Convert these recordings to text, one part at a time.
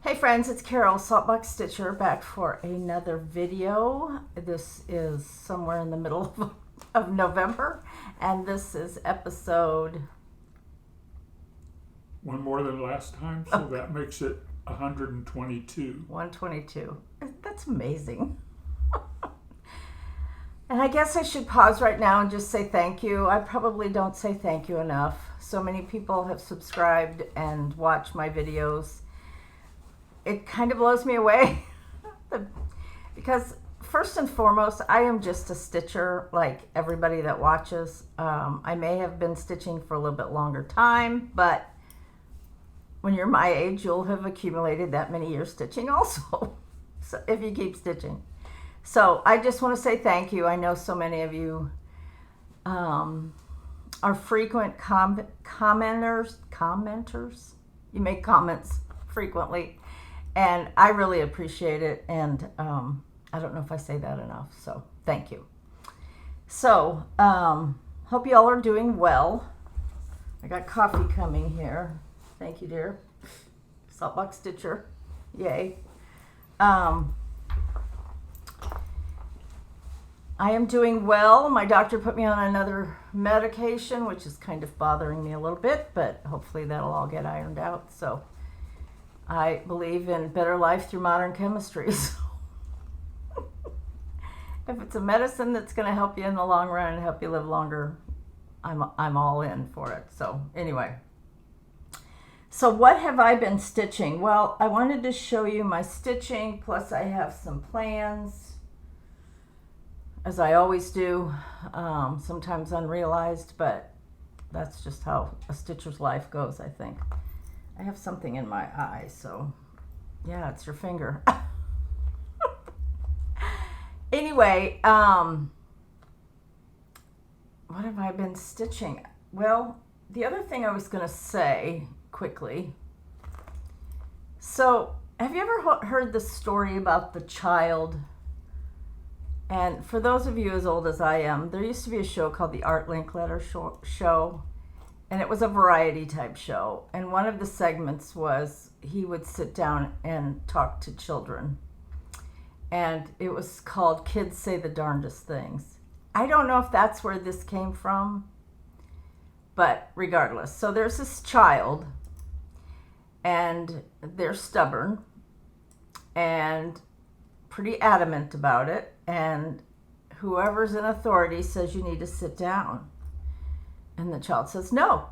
Hey friends, it's Carol, Saltbox Stitcher, back for another video. This is somewhere in the middle of November, and this is episode... One more than last time, so that makes it 122. 122. That's amazing. And I guess I should pause right now and just say thank you. I probably don't say thank you enough. So many people have subscribed and watched my videos. It kind of blows me away because first and foremost, I am just a stitcher like everybody that watches. I may have been stitching for a little bit longer time, but when you're my age, you'll have accumulated that many years stitching also, so if you keep stitching. So I just want to say thank you. I know so many of you are frequent commenters. You make comments frequently, and I really appreciate it. And I don't know if I say that enough, so thank you. So hope you all are doing well. I got coffee coming here. Thank you, dear. Saltbox Stitcher. Yay. I am doing well. My doctor put me on another medication, which is kind of bothering me a little bit, but hopefully that'll all get ironed out. So I believe in better life through modern chemistry. So if it's a medicine that's going to help you in the long run and help you live longer, I'm all in for it. So anyway. So what have I been stitching? Well, I wanted to show you my stitching, plus I have some plans, as I always do, sometimes unrealized, but that's just how a stitcher's life goes, I think. I have something in my eye, so yeah, it's your finger. Anyway, what have I been stitching? Well, the other thing I was going to say quickly. So, have you ever heard the story about the child? And for those of you as old as I am, there used to be a show called the Art Linkletter Show, and it was a variety type show. And one of the segments was he would sit down and talk to children. And it was called Kids Say the Darndest Things. I don't know if that's where this came from, but regardless. So there's this child, and they're stubborn and pretty adamant about it. And whoever's in authority says you need to sit down. And the child says no.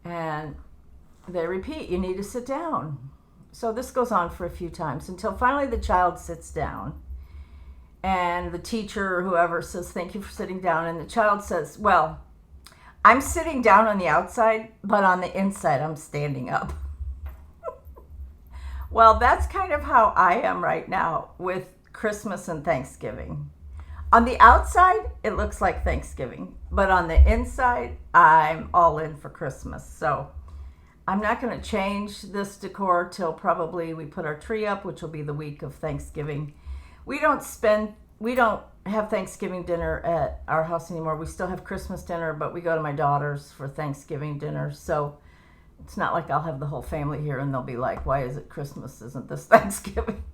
And they repeat, you need to sit down. So this goes on for a few times until finally the child sits down. And the teacher or whoever says, thank you for sitting down. And the child says, well, I'm sitting down on the outside, but on the inside, I'm standing up. Well, that's kind of how I am right now with Christmas and Thanksgiving. On the outside, it looks like Thanksgiving, but on the inside, I'm all in for Christmas. So I'm not going to change this decor till probably we put our tree up, which will be the week of Thanksgiving. We don't have Thanksgiving dinner at our house anymore. We still have Christmas dinner, but we go to my daughter's for Thanksgiving dinner. So it's not like I'll have the whole family here and they'll be like, why is it Christmas? Isn't this Thanksgiving?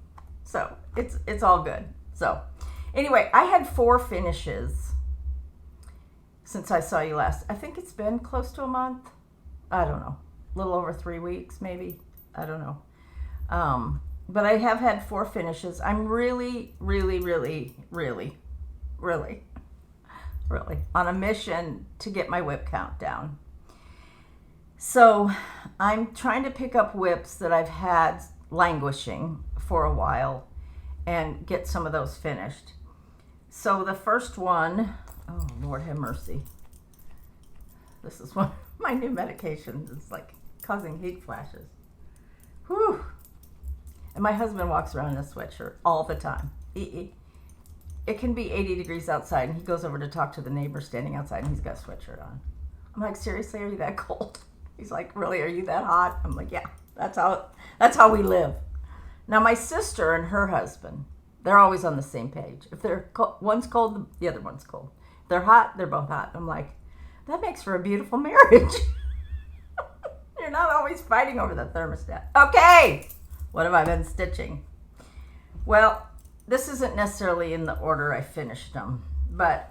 So it's all good. So anyway, I had 4 finishes since I saw you last. I think it's been close to a month. I don't know. A little over 3 weeks, maybe. I don't know. But I have had 4 finishes. I'm really on a mission to get my whip count down. So I'm trying to pick up whips that I've had languishing for a while and get some of those finished. So the first one, oh Lord have mercy. This is one of my new medications. It's like causing heat flashes. Whew. And my husband walks around in a sweatshirt all the time. It can be 80 degrees outside, and he goes over to talk to the neighbor standing outside, and he's got a sweatshirt on. I'm like, seriously, are you that cold? He's like, really, are you that hot? I'm like, yeah, that's how we live. Now, my sister and her husband, they're always on the same page. If one's cold, the other one's cold. If they're hot, they're both hot. I'm like, that makes for a beautiful marriage. You're not always fighting over the thermostat. Okay, what have I been stitching? Well, this isn't necessarily in the order I finished them, but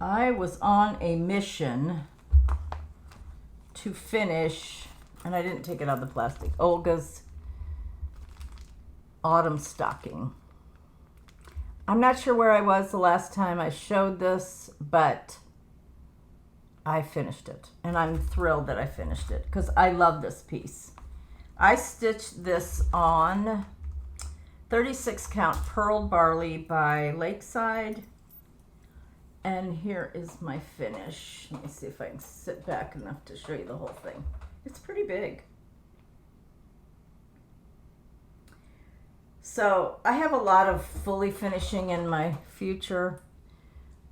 I was on a mission to finish, and I didn't take it out of the plastic, Olga's autumn stocking. I'm not sure where I was the last time I showed this, but I finished it, and I'm thrilled that I finished it because I love this piece. I stitched this on 36 count purled barley by Lakeside, and here is my finish. Let me see if I can sit back enough to show you the whole thing. It's pretty big. So I have a lot of fully finishing in my future.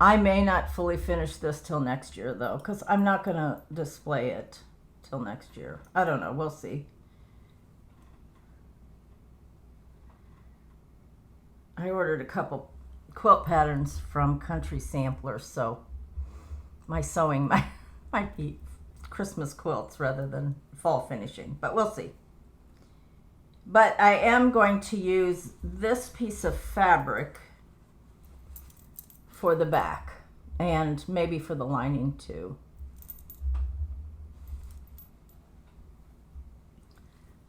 I may not fully finish this till next year though, because I'm not going to display it till next year. I don't know. We'll see. I ordered a couple quilt patterns from Country Sampler, so my sewing might be Christmas quilts rather than fall finishing, but we'll see. But I am going to use this piece of fabric for the back and maybe for the lining too.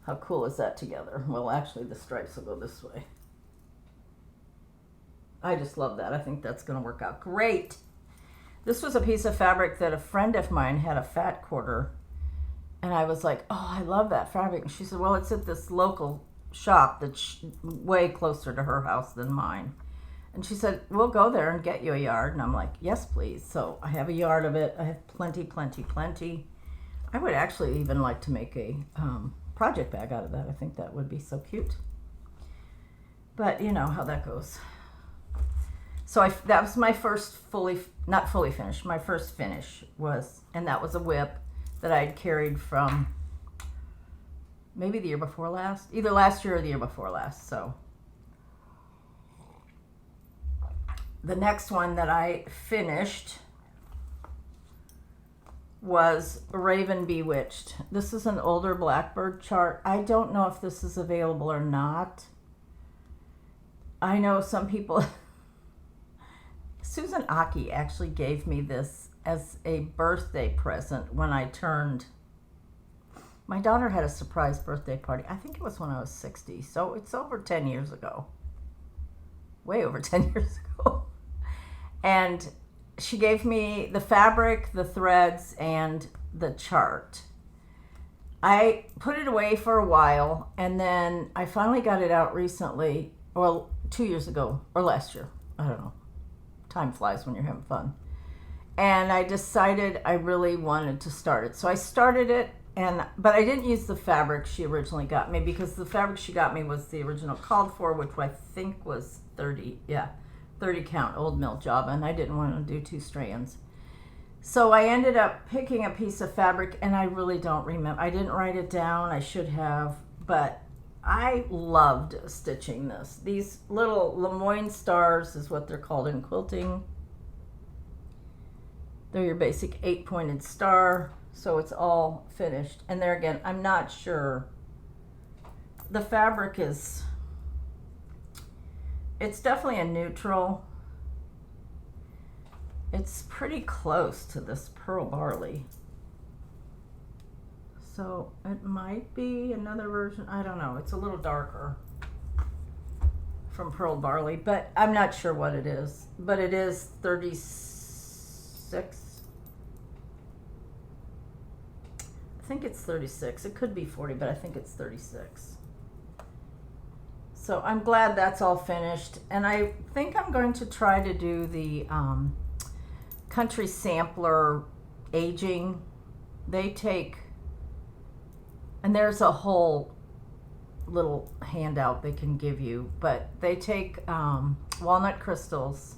How cool is that together? Well, actually the stripes will go this way. I just love that. I think that's going to work out great. This was a piece of fabric that a friend of mine had a fat quarter, and I was like, oh, I love that fabric. And she said, well, it's at this local shop that's way closer to her house than mine. And she said, we'll go there and get you a yard. And I'm like, yes, please. So I have a yard of it. I have plenty. I would actually even like to make a project bag out of that. I think that would be so cute. But you know how that goes. So that was my first not fully finished, my first finish was, and that was a whip that I'd carried from maybe the year before last, either last year or the year before last. So the next one that I finished was Raven Bewitched. This is an older Blackbird chart. I don't know if this is available or not. I know some people... Susan Aki actually gave me this as a birthday present when I turned... My daughter had a surprise birthday party. I think it was when I was 60, so it's over 10 years ago. Way over 10 years ago. And she gave me the fabric, the threads, and the chart. I put it away for a while, and then I finally got it out recently, well, 2 years ago, or last year. I don't know. Time flies when you're having fun. And I decided I really wanted to start it. So I started it, but I didn't use the fabric she originally got me, because the fabric she got me was the original called for, which I think was 30 count old mill job, and I didn't want to do 2 strands. So I ended up picking a piece of fabric, and I really don't remember. I didn't write it down. I should have, but I loved stitching this. These little Lemoyne stars is what they're called in quilting. They're your basic 8-pointed star, so it's all finished. And there again, I'm not sure. The fabric is, it's definitely a neutral. It's pretty close to this pearl barley. So it might be another version. I don't know. It's a little darker from pearl barley, but I'm not sure what it is. But it is 36. I think it's 36. It could be 40, but I think it's 36. So I'm glad that's all finished. And I think I'm going to try to do the Country Sampler aging. They take... And there's a whole little handout they can give you, but they take walnut crystals,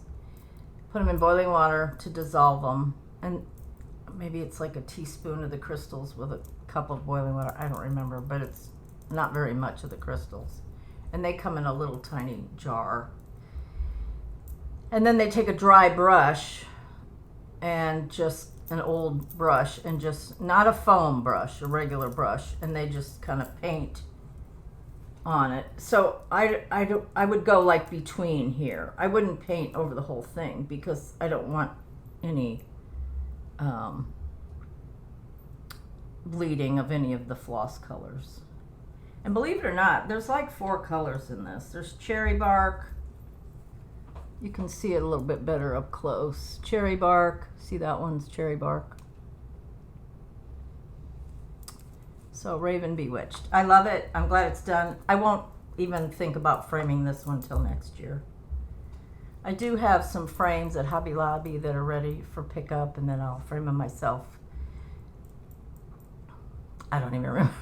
put them in boiling water to dissolve them, and maybe it's like a teaspoon of the crystals with a cup of boiling water. I don't remember, but it's not very much of the crystals. And they come in a little tiny jar. And then they take a dry brush and just an old brush and just, not a foam brush, a regular brush, and they just kind of paint on it. So I would go like between here. I wouldn't paint over the whole thing because I don't want any bleeding of any of the floss colors. And believe it or not, there's like 4 colors in this. There's cherry bark. You can see it a little bit better up close. Cherry bark. See, that one's cherry bark. So Raven Bewitched. I love it. I'm glad it's done. I won't even think about framing this one till next year. I do have some frames at Hobby Lobby that are ready for pickup, and then I'll frame them myself. I don't even remember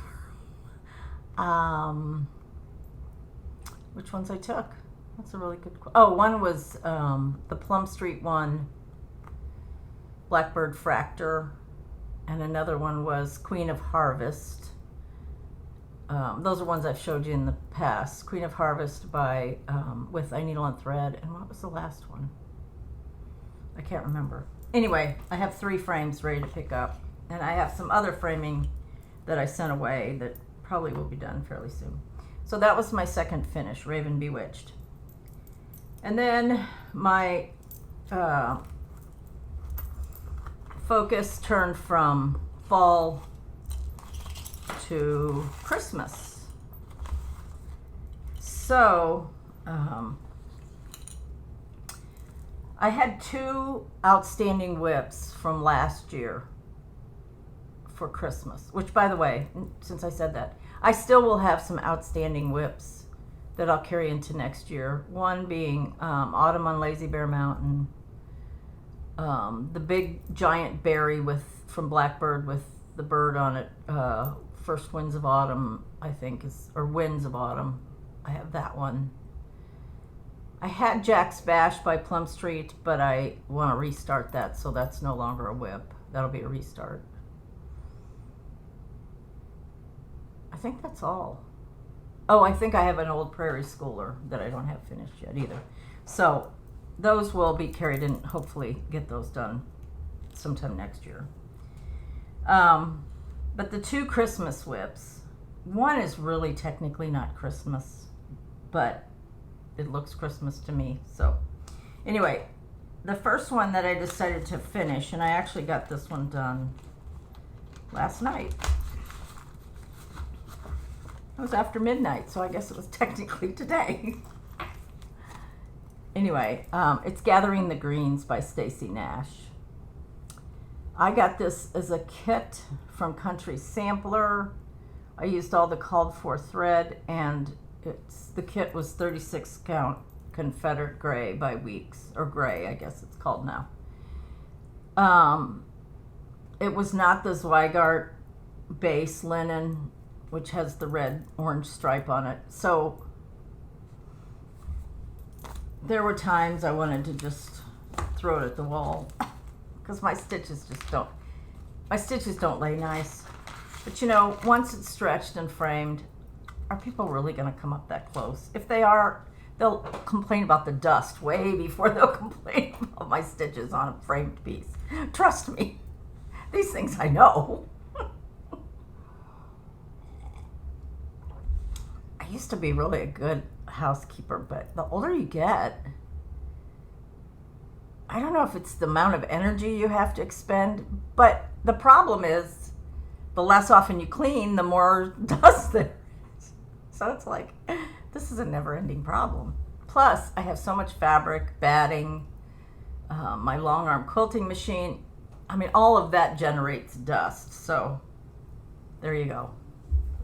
which ones I took. That's a really good question. Oh, one was the Plum Street one, Blackbird Fractor, and another one was Queen of Harvest. Those are ones I've showed you in the past. Queen of Harvest by with I Needle and Thread. And what was the last one? I can't remember. Anyway, I have 3 frames ready to pick up, and I have some other framing that I sent away that probably will be done fairly soon. So that was my second finish, Raven Bewitched. And then my focus turned from fall to Christmas. So I had 2 outstanding whips from last year for Christmas, which, by the way, since I said that, I still will have some outstanding whips that I'll carry into next year. One being Autumn on Lazy Bear Mountain, the big giant berry from Blackbird with the bird on it, First Winds of Autumn, I think, or Winds of Autumn. I have that one. I had Jack's Bash by Plum Street, but I want to restart that, so that's no longer a whip. That'll be a restart. I think that's all. Oh, I think I have an old Prairie Schooler that I don't have finished yet either. So those will be carried in, hopefully get those done sometime next year. But the 2 Christmas whips, one is really technically not Christmas, but it looks Christmas to me. So anyway, the first one that I decided to finish, and I actually got this one done last night. It was after midnight, so I guess it was technically today. Anyway, it's Gathering the Greens by Stacy Nash. I got this as a kit from Country Sampler. I used all the called for thread, and the kit was 36 count Confederate Gray by Weeks, or Gray, I guess it's called now. It was not the Zweigart base linen, which has the red orange stripe on it. So there were times I wanted to just throw it at the wall because my stitches don't lay nice. But you know, once it's stretched and framed, are people really going to come up that close? If they are, they'll complain about the dust way before they'll complain about my stitches on a framed piece. Trust me, these things I know. I used to be really a good housekeeper, but the older you get, I don't know if it's the amount of energy you have to expend, but the problem is the less often you clean, the more dust there is. So it's like, this is a never-ending problem. Plus, I have so much fabric, batting, my long arm quilting machine. I mean, all of that generates dust. So there you go.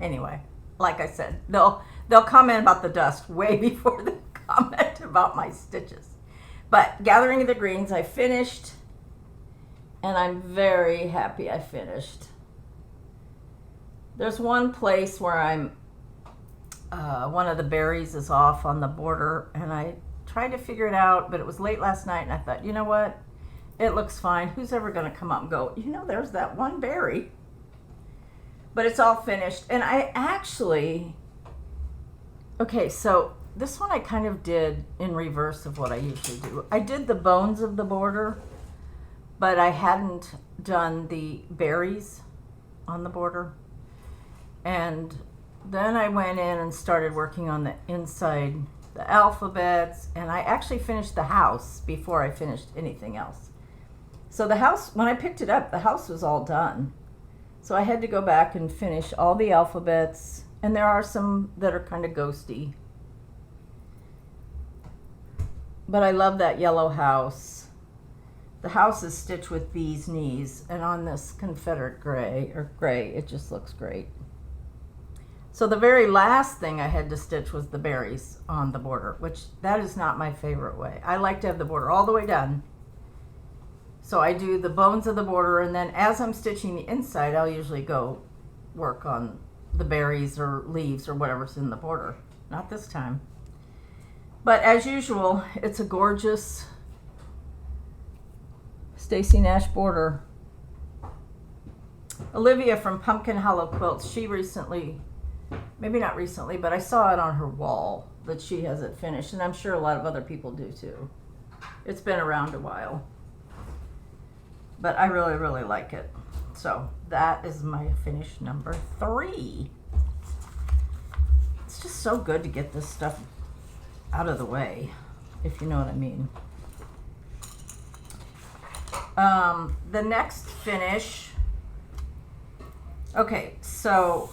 Anyway, like I said, they'll comment about the dust way before they comment about my stitches. But Gathering the Greens, I finished, and I'm very happy I finished. There's one place where one of the berries is off on the border, and I tried to figure it out, but it was late last night, and I thought, you know what? It looks fine. Who's ever going to come up and go, you know, there's that one berry? But it's all finished, and I actually, okay, so this one I kind of did in reverse of what I usually do. I did the bones of the border but I hadn't done the berries on the border. And then I went in and started working on the inside, the alphabets, and I actually finished the house before I finished anything else. So the house, when I picked it up, the house was all done. So I had to go back and finish all the alphabets, and there are some that are kind of ghosty. But I love that yellow house. The house is stitched with bee's knees, and on this Confederate gray, it just looks great. So the very last thing I had to stitch was the berries on the border, which that is not my favorite way. I like to have the border all the way done. So I do the bones of the border, and then as I'm stitching the inside, I'll usually go work on the berries or leaves or whatever's in the border. Not this time. But as usual, it's a gorgeous Stacy Nash border. Olivia from Pumpkin Hollow Quilts, she recently, maybe not recently, but I saw it on her wall that she has it finished, and I'm sure a lot of other people do too. It's been around a while. But I really, really like it. So that is my finish number 3. It's just so good to get this stuff out of the way, if you know what I mean. The next finish. Okay, so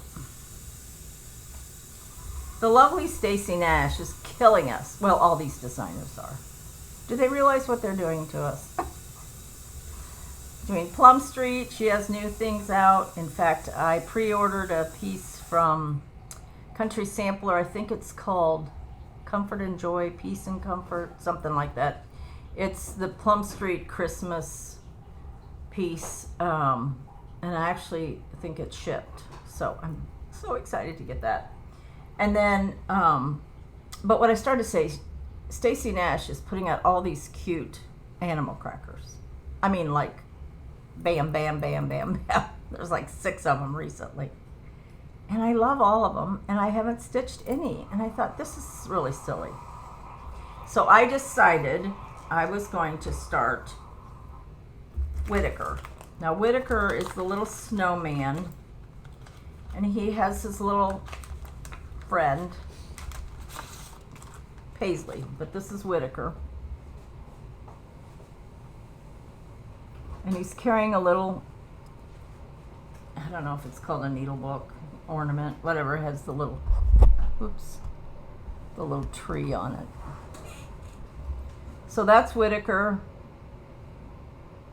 the lovely Stacy Nash is killing us. Well, all these designers are. Do they realize what they're doing to us? Doing Plum Street, she has new things out. In fact, I pre-ordered a piece from Country Sampler. I think it's called Comfort and Joy, Peace and Comfort, something like that. It's the Plum Street Christmas piece, and I actually think it's shipped. So I'm so excited to get that. And then, but what I started to say, Stacy Nash is putting out all these cute animal crackers. I mean, like, bam, bam, bam, bam, bam. There's like 6 of them recently. And I love all of them, and I haven't stitched any. And I thought, this is really silly. So I decided I was going to start Whitaker. Now, Whitaker is the little snowman, and he has his little friend, Paisley, but this is Whitaker. And he's carrying a little, I don't know if it's called a needle book, ornament, whatever, it has the little, oops, the little tree on it. So that's Whitaker.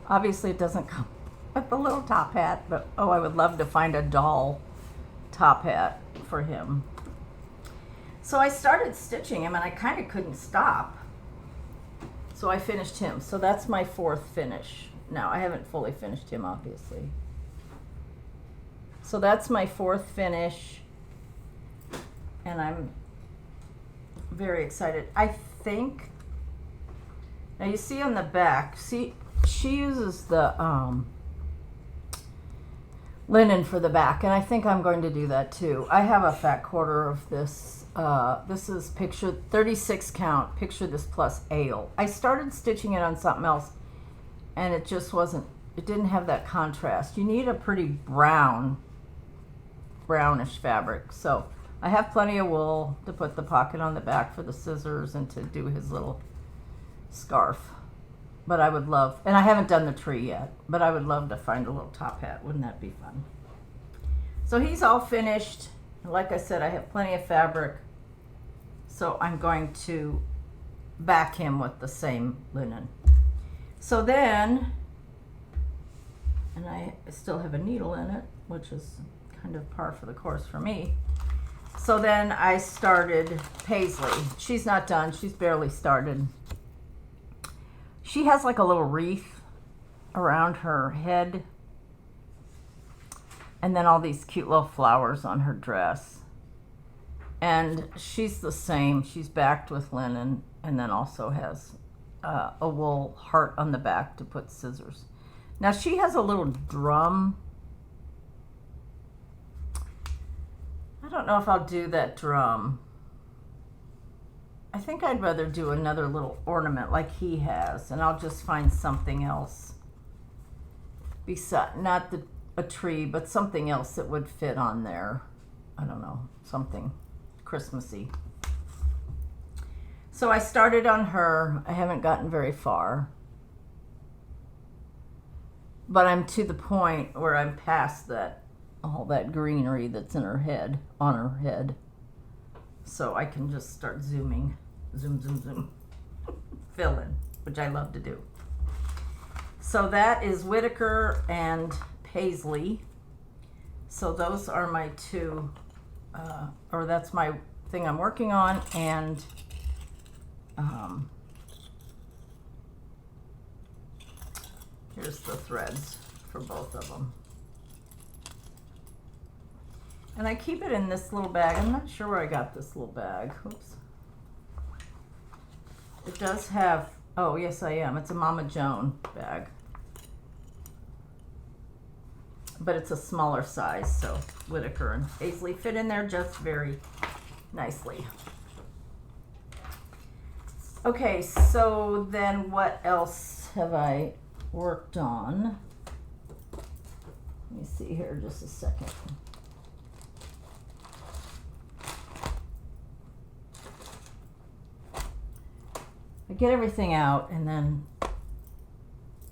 Obviously it doesn't come with the little top hat, but oh, I would love to find a doll top hat for him. So I started stitching him and I kind of couldn't stop. So I finished him. So that's my 4th finish. Now, I haven't fully finished him, obviously. So that's my 4th finish, and I'm very excited. I think, now you see on the back, see, she uses the linen for the back, and I think I'm going to do that too. I have a fat quarter of this. This is picture 36 count, picture this plus ale. I started stitching it on something else, and it just wasn't, it didn't have that contrast. You need a pretty brownish fabric. So I have plenty of wool to put the pocket on the back for the scissors and to do his little scarf. But I would love, and I haven't done the tree yet, but I would love to find a little top hat. Wouldn't that be fun? So he's all finished. Like I said, I have plenty of fabric. So I'm going to back him with the same linen. So then, and I still have a needle in it, which is kind of par for the course for me. So then I started Paisley. She's not done, she's barely started. She has like a little wreath around her head, and then all these cute little flowers on her dress. And she's the same, she's backed with linen, and then also has a wool heart on the back to put scissors. Now she has a little drum. I don't know if I'll do that drum. I think I'd rather do another little ornament like he has, and I'll just find something else beside, not a tree, but something else that would fit on there. I don't know, something Christmassy. So I started on her. I haven't gotten very far. But I'm to the point where I'm past that, all that greenery that's in her head, on her head. So I can just start zooming. Zoom, zoom, zoom. Fill in, which I love to do. So that is Whitaker and Paisley. So those are my two, or that's my thing I'm working on, and here's the threads for both of them. And I keep it in this little bag. I'm not sure where I got this little bag. Oops. It does have, oh yes I am. It's a Mama Joan bag. But it's a smaller size, so Whitaker and Paisley fit in there just very nicely. Okay, so then what else have I worked on? Let me see here just a second. I get everything out and then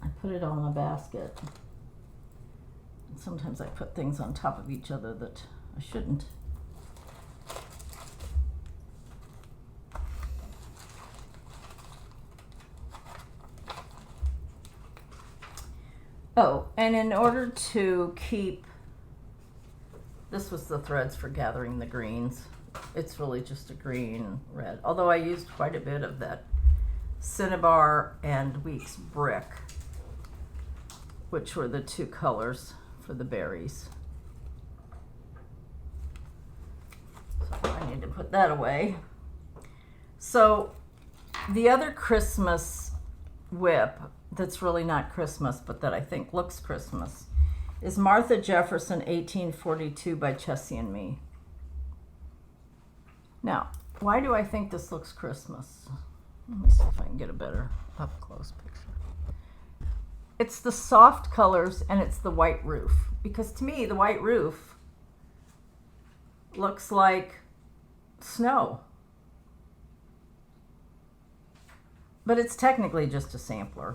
I put it all in a basket. And sometimes I put things on top of each other that I shouldn't. Oh, and in order to keep, this was the threads for gathering the greens. It's really just a green, red, although I used quite a bit of that Cinnabar and Weeks Brick, which were the two colors for the berries. So I need to put that away. So the other Christmas whip that's really not Christmas, but that I think looks Christmas, is Martha Jefferson 1842 by Chessie and Me. Now, why do I think this looks Christmas? Let me see if I can get a better up-close picture. It's the soft colors and it's the white roof. Because to me, the white roof looks like snow. But it's technically just a sampler.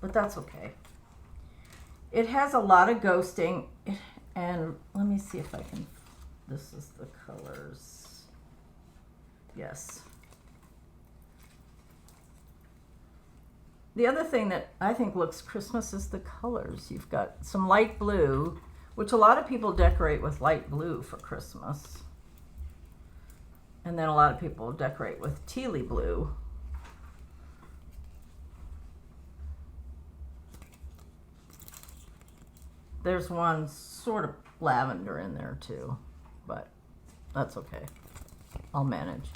But that's okay. It has a lot of ghosting, and let me see if I can, this is the colors. Yes. The other thing that I think looks Christmas is the colors. You've got some light blue, which a lot of people decorate with light blue for Christmas. And then a lot of people decorate with tealy blue. There's one sort of lavender in there too, but that's okay. I'll manage.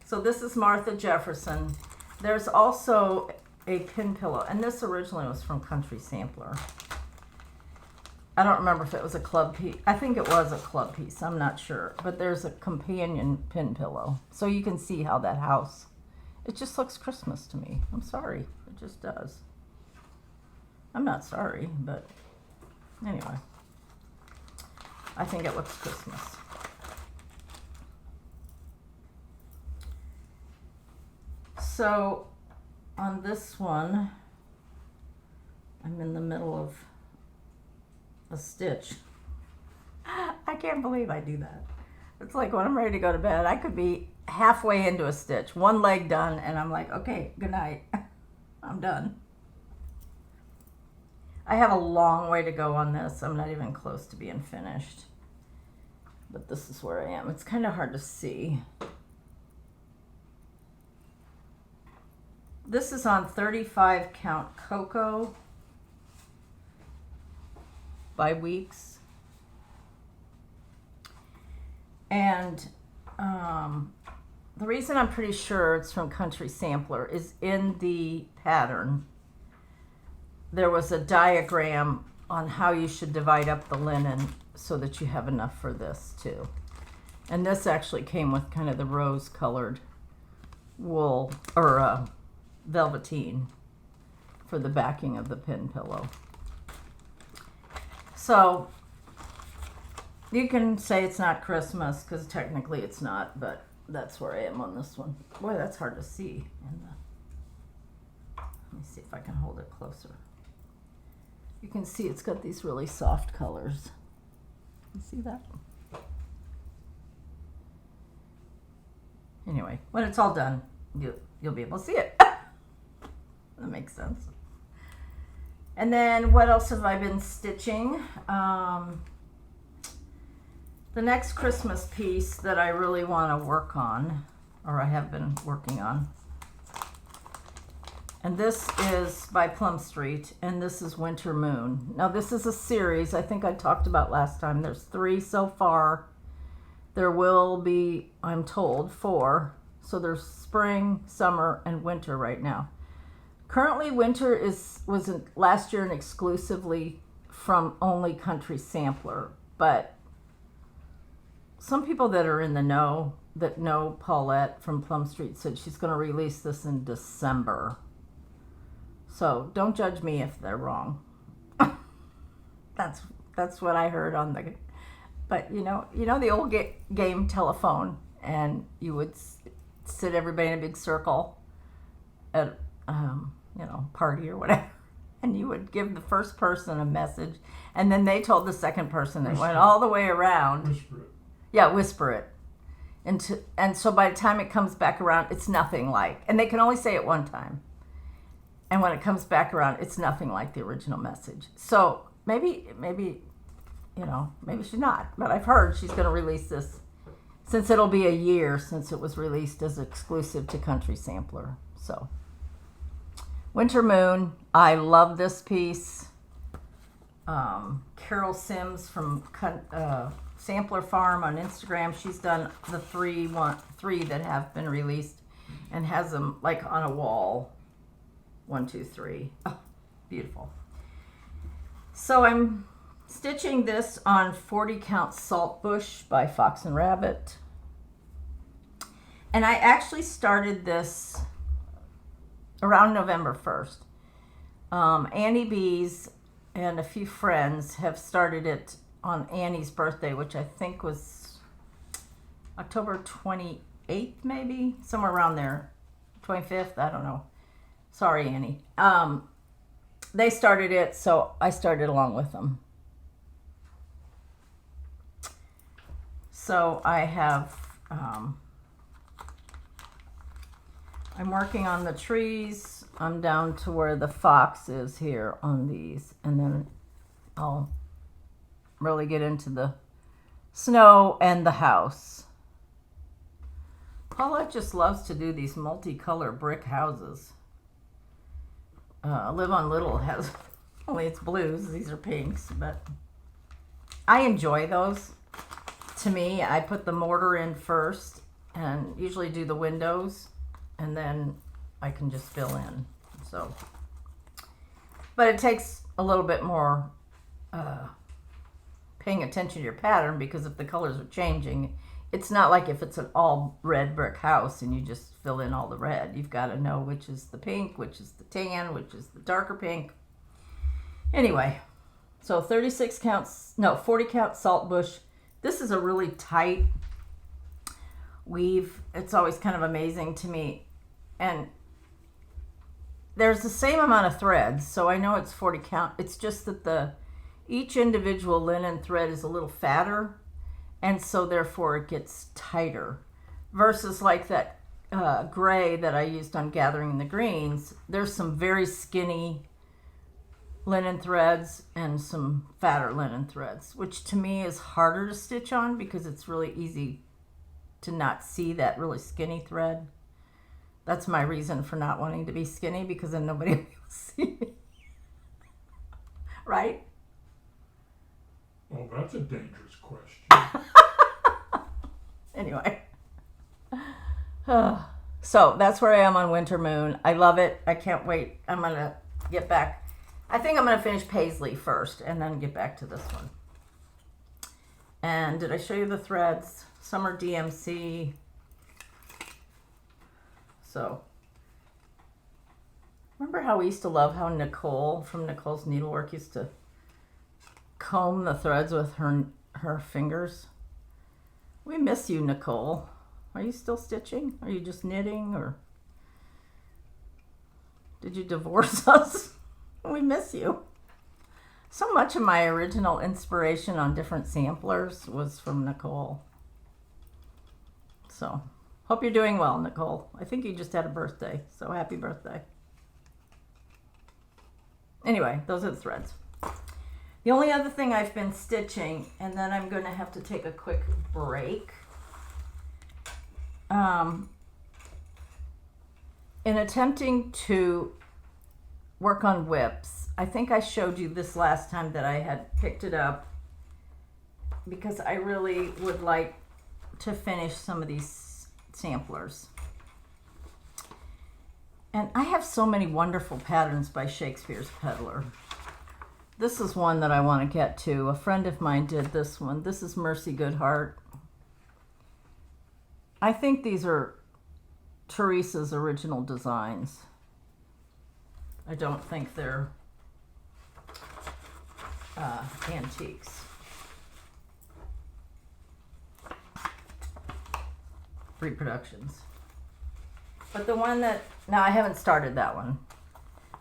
So this is Martha Jefferson. There's also a pin pillow, and this originally was from Country Sampler. I don't remember if it was a club piece. I think it was a club piece. I'm not sure. But there's a companion pin pillow. So you can see how that house, it just looks Christmas to me. I'm sorry. It just does. I'm not sorry, but anyway. I think it looks Christmas. So on this one, I'm in the middle of a stitch. I can't believe I do that. It's like when I'm ready to go to bed, I could be halfway into a stitch, one leg done, and I'm like, okay, good night. I'm done. I have a long way to go on this. I'm not even close to being finished. But this is where I am. It's kind of hard to see. This is on 35 count Cocoa by Weeks. And the reason I'm pretty sure it's from Country Sampler is in the pattern there was a diagram on how you should divide up the linen so that you have enough for this too. And this actually came with kind of the rose colored wool or velveteen. for the backing of the pin pillow. So you can say it's not Christmas because technically it's not, but that's where I am on this one. Boy, that's hard to see. Let me see if I can hold it closer. You can see it's got these really soft colors. You see that? Anyway, when it's all done, you'll be able to see it. That makes sense. And then what else have I been stitching? The next Christmas piece that I really want to work on, or I have been working on, and this is by Plum Street, and this is Winter Moon. Now this is a series I think I talked about last time. There's 3 so far. There will be, I'm told, 4. So there's spring, summer, and winter right now. Currently, winter was last year an exclusively from only Country Sampler, but some people that are in the know, that know Paulette from Plum Street, said she's going to release this in December. So don't judge me if they're wrong. That's what I heard on the. But you know the old game telephone, and you would sit everybody in a big circle at party or whatever, and you would give the first person a message, and then they told the second person that went all the way around. Whisper it. Yeah, whisper it. And so by the time it comes back around, it's nothing like, and they can only say it one time. And when it comes back around, it's nothing like the original message. So maybe she's not. But I've heard she's going to release this, since it'll be a year since it was released as exclusive to Country Sampler. So Winter Moon, I love this piece. Carol Sims from Sampler Farm on Instagram, she's done the three that have been released and has them like on a wall. 1, 2, 3. Oh, beautiful. So I'm stitching this on 40 count Saltbush by Fox and Rabbit. And I actually started this around November 1st. Annie Bees and a few friends have started it on Annie's birthday, which I think was October 28th, maybe, somewhere around there. 25th, I don't know. Sorry, Annie. They started it, so I started along with them. So I have, I'm working on the trees. I'm down to where the fox is here on these, and then I'll really get into the snow and the house. Paulette just loves to do these multicolor brick houses. Live on Little has, only it's blues, these are pinks, but I enjoy those. To me, I put the mortar in first and usually do the windows, and then I can just fill in. So, but it takes a little bit more paying attention to your pattern, because if the colors are changing, it's not like if it's an all red brick house and you just fill in all the red. You've got to know which is the pink, which is the tan, which is the darker pink. Anyway, so 40 count Saltbush. This is a really tight weave. It's always kind of amazing to me. And there's the same amount of threads, so I know it's 40 count. It's just that each individual linen thread is a little fatter, and so therefore it gets tighter. Versus like that gray that I used on Gathering the Greens, there's some very skinny linen threads and some fatter linen threads, which to me is harder to stitch on because it's really easy to not see that really skinny thread. That's my reason for not wanting to be skinny, because then nobody will see me. Right? Well, that's a dangerous question. Anyway. So that's where I am on Winter Moon. I love it. I can't wait. I'm going to get back. I think I'm going to finish Paisley first and then get back to this one. And did I show you the threads? Some are DMC. So Remember how we used to love how Nicole from Nicole's Needlework used to comb the threads with her fingers? We miss you, Nicole. Are you still stitching? Are you just knitting, or did you divorce us? We miss you. So much of my original inspiration on different samplers was from Nicole. So, hope you're doing well, Nicole. I think you just had a birthday, so happy birthday. Anyway, those are the threads. The only other thing I've been stitching, and then I'm going to have to take a quick break. In attempting to work on whips, I think I showed you this last time that I had picked it up because I really would like to finish some of these samplers. And I have so many wonderful patterns by Shakespeare's Peddler. This is one that I want to get to. A friend of mine did this one. This is Mercy Goodheart. I think these are Teresa's original designs. I don't think they're antiques. Reproductions. But the one that, now I haven't started that one.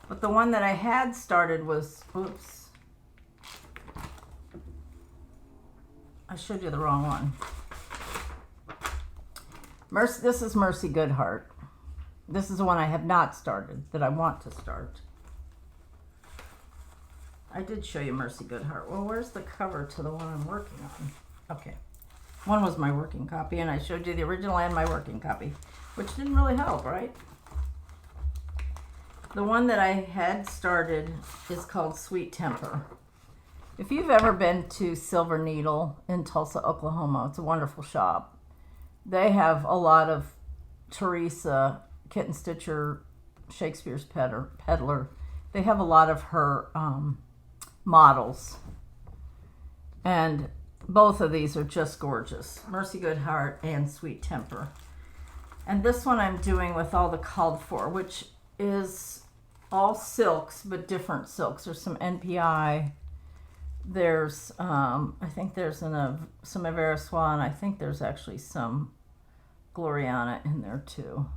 But the one that I had started was, oops. I showed you the wrong one. This is Mercy Goodheart. This is the one I have not started, that I want to start. I did show you Mercy Goodheart. Well, where's the cover to the one I'm working on? Okay. One was my working copy, and I showed you the original and my working copy, which didn't really help, right? The one that I had started is called Sweet Temper. If you've ever been to Silver Needle in Tulsa, Oklahoma, it's a wonderful shop. They have a lot of Teresa, Kitten Stitcher, Shakespeare's Peddler. They have a lot of her models. And both of these are just gorgeous. Mercy Goodheart and Sweet Temper. And this one I'm doing with all the called for, which is all silks, but different silks. There's some NPI. There's, I think there's some Avera Swan. I think there's actually some Gloriana in there too.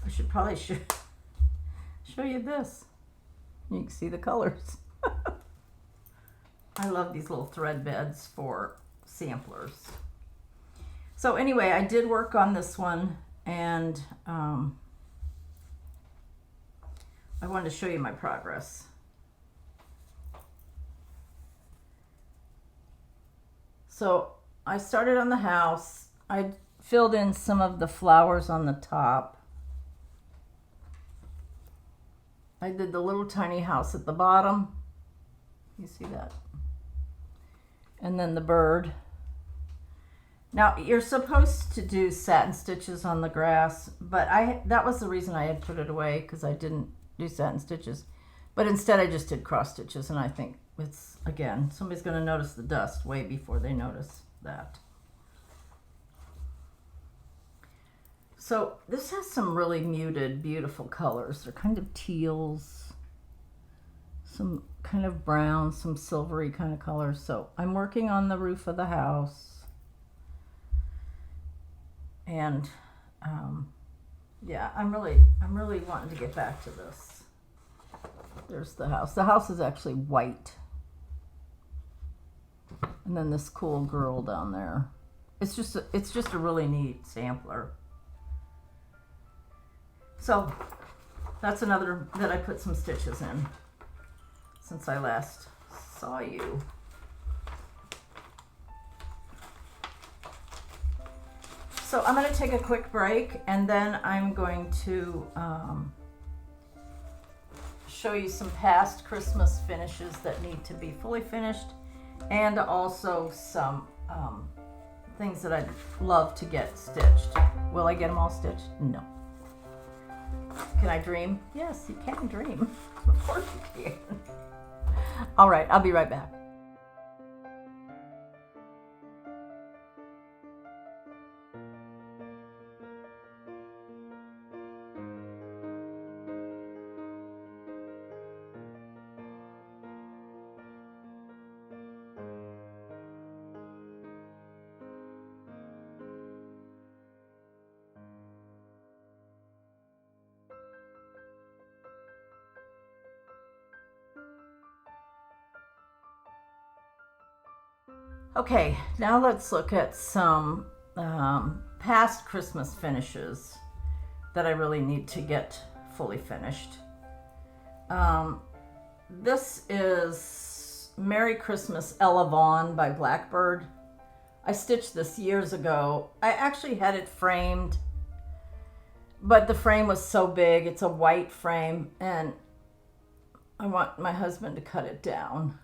I should probably show you this. You can see the colors. I love these little thread beds for samplers. So anyway, I did work on this one, and I wanted to show you my progress. So I started on the house. I filled in some of the flowers on the top. I did the little tiny house at the bottom. You see that? And then the bird. Now, you're supposed to do satin stitches on the grass, but that was the reason I had put it away, because I didn't do satin stitches. But instead I just did cross stitches, and I think it's, again, somebody's going to notice the dust way before they notice that. So this has some really muted, beautiful colors. They're kind of teals, some kind of brown, some silvery kind of colors. So I'm working on the roof of the house. And yeah, I'm really wanting to get back to this. There's the house. The house is actually white. And then this cool girl down there. It's just a really neat sampler. So that's another that I put some stitches in since I last saw you. So I'm going to take a quick break, and then I'm going to show you some past Christmas finishes that need to be fully finished, and also some things that I'd love to get stitched. Will I get them all stitched? No. Can I dream? Yes, you can dream. Of course you can. All right, I'll be right back. Okay, now let's look at some past Christmas finishes that I really need to get fully finished. This is Merry Christmas Ella Vaughn by Blackbird. I stitched this years ago. I actually had it framed, but the frame was so big. It's a white frame, and I want my husband to cut it down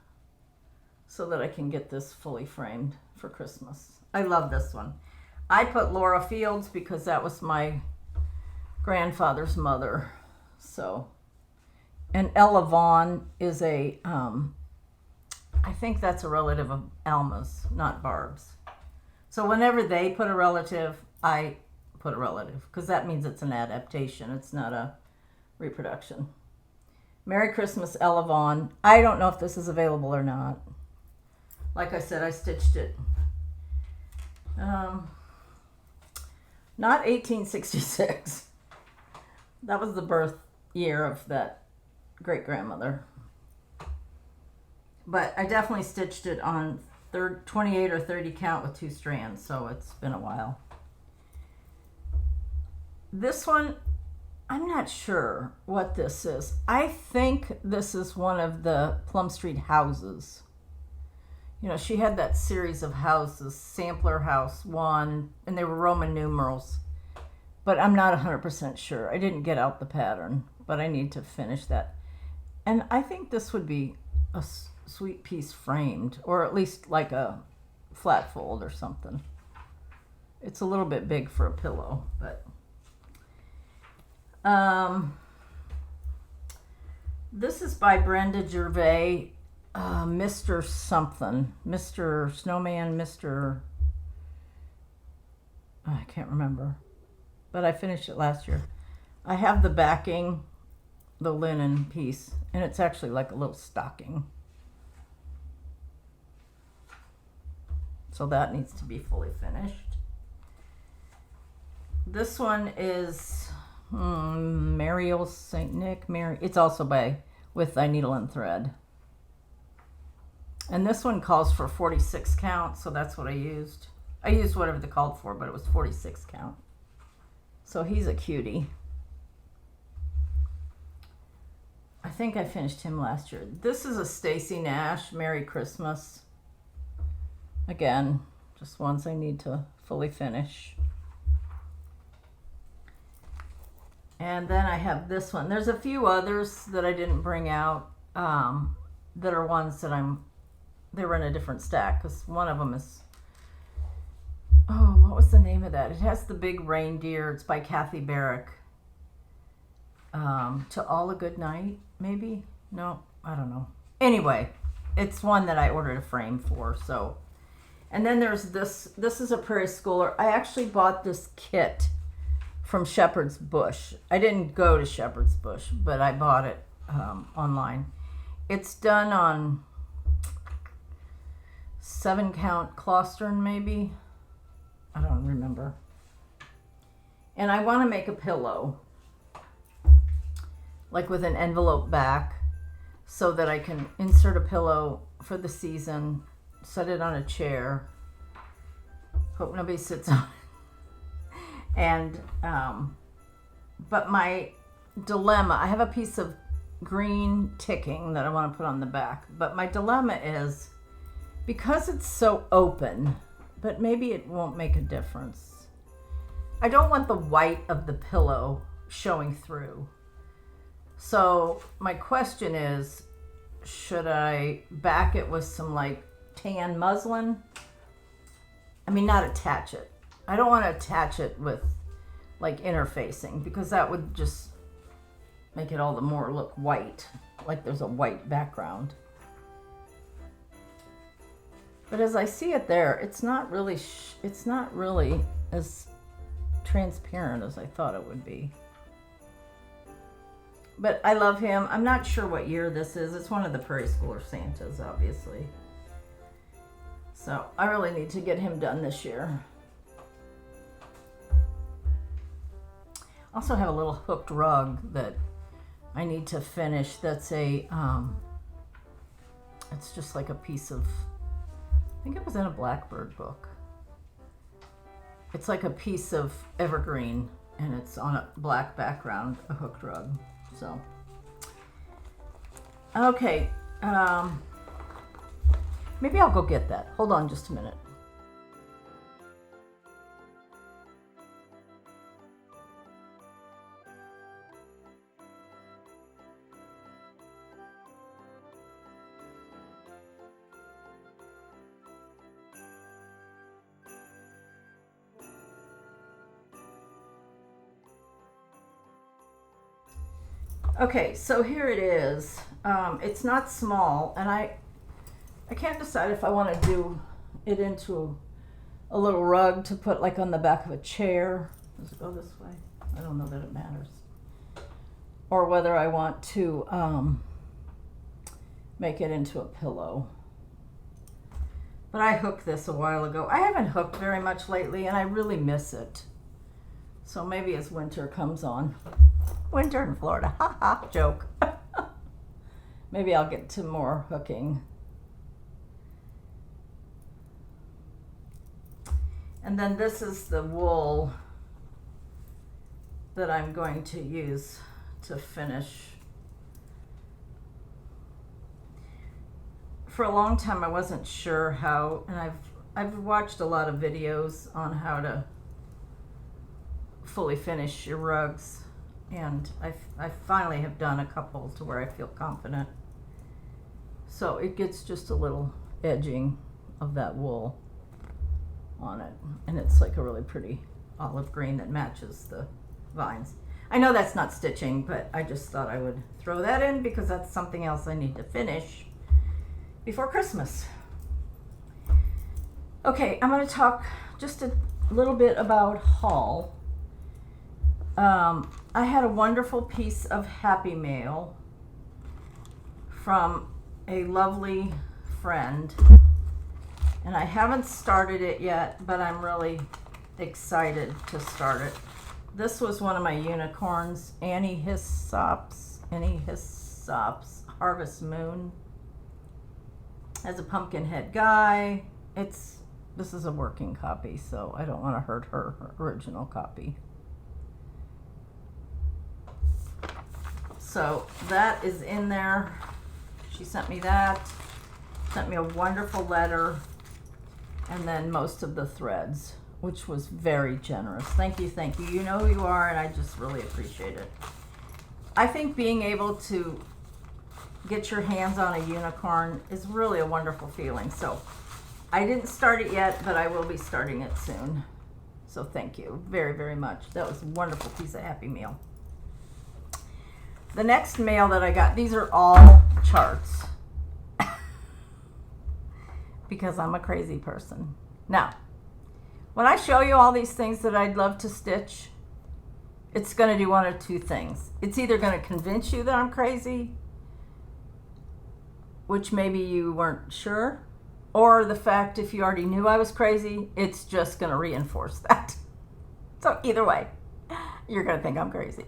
so that I can get this fully framed for Christmas. I love this one. I put Laura Fields because that was my grandfather's mother. So, and Ella Vaughn is I think that's a relative of Alma's, not Barb's. So whenever they put a relative, I put a relative because that means it's an adaptation. It's not a reproduction. Merry Christmas, Ella Vaughn. I don't know if this is available or not. Like I said, I stitched it. Not 1866. That was the birth year of that great-grandmother. But I definitely stitched it on 28 or 30 count with 2 strands, so it's been a while. This one, I'm not sure what this is. I think this is one of the Plum Street houses. You know, she had that series of houses, Sampler House 1, and they were Roman numerals. But I'm not 100% sure. I didn't get out the pattern, but I need to finish that. And I think this would be a sweet piece framed, or at least like a flat fold or something. It's a little bit big for a pillow, but... this is by Brenda Gervais. Mr. something. Mr. Snowman, I can't remember. But I finished it last year. I have the backing, the linen piece, and it's actually like a little stocking. So that needs to be fully finished. This one is Mariel St. Nick. It's also with Thy Needle and Thread. And this one calls for 46 count, so that's what I used. I used whatever they called for, but it was 46 count. So he's a cutie. I think I finished him last year. This is a Stacy Nash, Merry Christmas. Again, just ones I need to fully finish. And then I have this one. There's a few others that I didn't bring out that are ones that they were in a different stack, because one of them is, what was the name of that? It has the big reindeer. It's by Kathy Barrick. To All a Good Night, maybe? No, I don't know. Anyway, it's one that I ordered a frame for, so. And then there's this. This is a Prairie Schooler. I actually bought this kit from Shepherd's Bush. I didn't go to Shepherd's Bush, but I bought it online. It's done on 7 count Claustern, maybe. I don't remember. And I want to make a pillow, like with an envelope back, so that I can insert a pillow for the season, set it on a chair, hope nobody sits on it. And, but my dilemma, I have a piece of green ticking that I want to put on the back, but my dilemma is, because it's so open, but maybe it won't make a difference. I don't want the white of the pillow showing through. So my question is, should I back it with some like tan muslin? I mean, not attach it. I don't want to attach it with like interfacing, because that would just make it all the more look white, like there's a white background. But as I see it there, it's not really as transparent as I thought it would be. But I love him. I'm not sure what year this is. It's one of the Prairie Schooler Santas, obviously. So I really need to get him done this year. Also have a little hooked rug that I need to finish. That's it's just like a piece of, I think it was in a Blackbird book. It's like a piece of evergreen, and it's on a black background, a hooked rug. So, okay, maybe I'll go get that. Hold on just a minute. Okay, so here it is. It's not small, and I can't decide if I want to do it into a little rug to put like on the back of a chair. Does it go this way? I don't know that it matters. Or whether I want to make it into a pillow. But I hooked this a while ago. I haven't hooked very much lately, and I really miss it. So maybe as winter comes on. Winter in Florida, haha, joke. Maybe I'll get to more hooking. And then this is the wool that I'm going to use to finish. For a long time I wasn't sure how, and I've watched a lot of videos on how to fully finish your rugs. And I finally have done a couple to where I feel confident. So it gets just a little edging of that wool on it. And it's like a really pretty olive green that matches the vines. I know that's not stitching, but I just thought I would throw that in because that's something else I need to finish before Christmas. Okay, I'm going to talk just a little bit about haul. I had a wonderful piece of Happy Mail from a lovely friend, and I haven't started it yet, but I'm really excited to start it. This was one of my unicorns, Annie Hyssop's Harvest Moon. Has a pumpkin head guy. This is a working copy, so I don't want to hurt her original copy. So that is in there. She sent me that, sent me a wonderful letter, and then most of the threads, which was very generous. Thank you, thank you. You know who you are, and I just really appreciate it. I think being able to get your hands on a unicorn is really a wonderful feeling. So I didn't start it yet, but I will be starting it soon. So thank you very, very much. That was a wonderful piece of Happy Mail. The next mail that I got, these are all charts because I'm a crazy person. Now, when I show you all these things that I'd love to stitch, it's going to do one of two things. It's either going to convince you that I'm crazy, which maybe you weren't sure, or the fact if you already knew I was crazy, it's just going to reinforce that. So either way, you're going to think I'm crazy.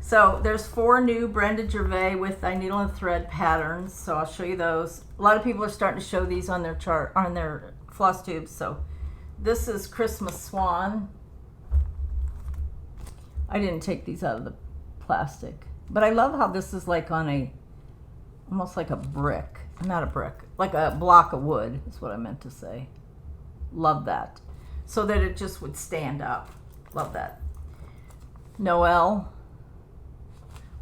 So there's 4 new Brenda Gervais with Thy Needle and Thread patterns. So I'll show you those. A lot of people are starting to show these on their chart, on their floss tubes. So this is Christmas Swan. I didn't take these out of the plastic, but I love how this is like on a, almost like a brick, not a brick, like a block of wood is what I meant to say. Love that. So that it just would stand up. Love that. Noel,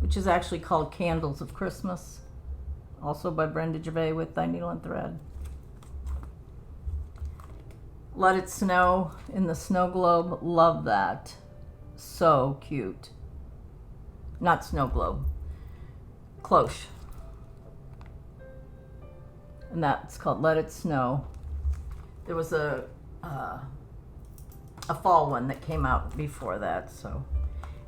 which is actually called Candles of Christmas, also by Brenda Gervais with Thy Needle and Thread. Let It Snow in the Snow Globe, love that. So cute. Not snow globe, cloche. And that's called Let It Snow. There was a fall one that came out before that, so.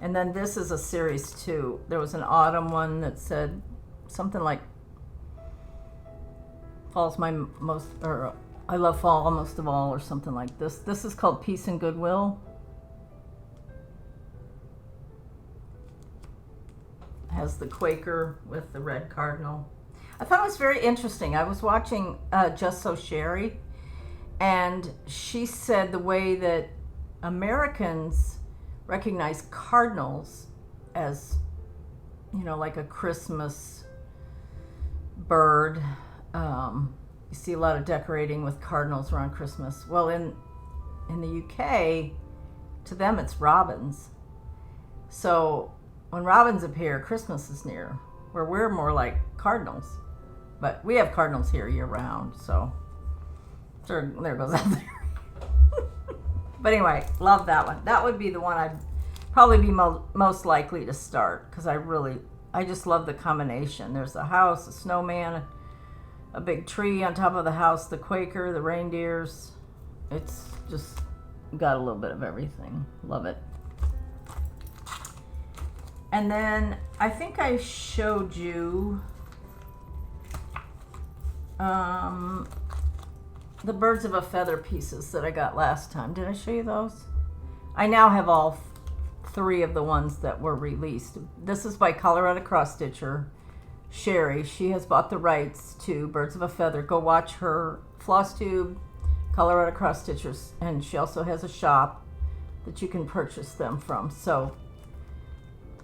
And then this is a series 2. There was an autumn one that said something like fall's my most, or I love fall most of all, or something like this. This is called Peace and Goodwill. Has the Quaker with the red cardinal. I thought it was very interesting. I was watching Just So Sherry, and she said the way that Americans recognize cardinals as, like a Christmas bird. You see a lot of decorating with cardinals around Christmas. Well, in the UK, to them it's robins. So when robins appear, Christmas is near, where we're more like cardinals. But we have cardinals here year round, so there goes out there. But anyway, love that one. That would be the one I'd probably be most likely to start, because I just love the combination. There's a house, a snowman, a big tree on top of the house, the Quaker, the reindeers. It's just got a little bit of everything. Love it. And then I think I showed you the birds of a feather pieces that I got last time. Did I show you those? I now have all three of the ones that were released. This is by Colorado Cross Stitcher Sherry. She has bought the rights to Birds of a Feather. Go watch her floss tube, Colorado Cross Stitchers, and she also has a shop that you can purchase them from. So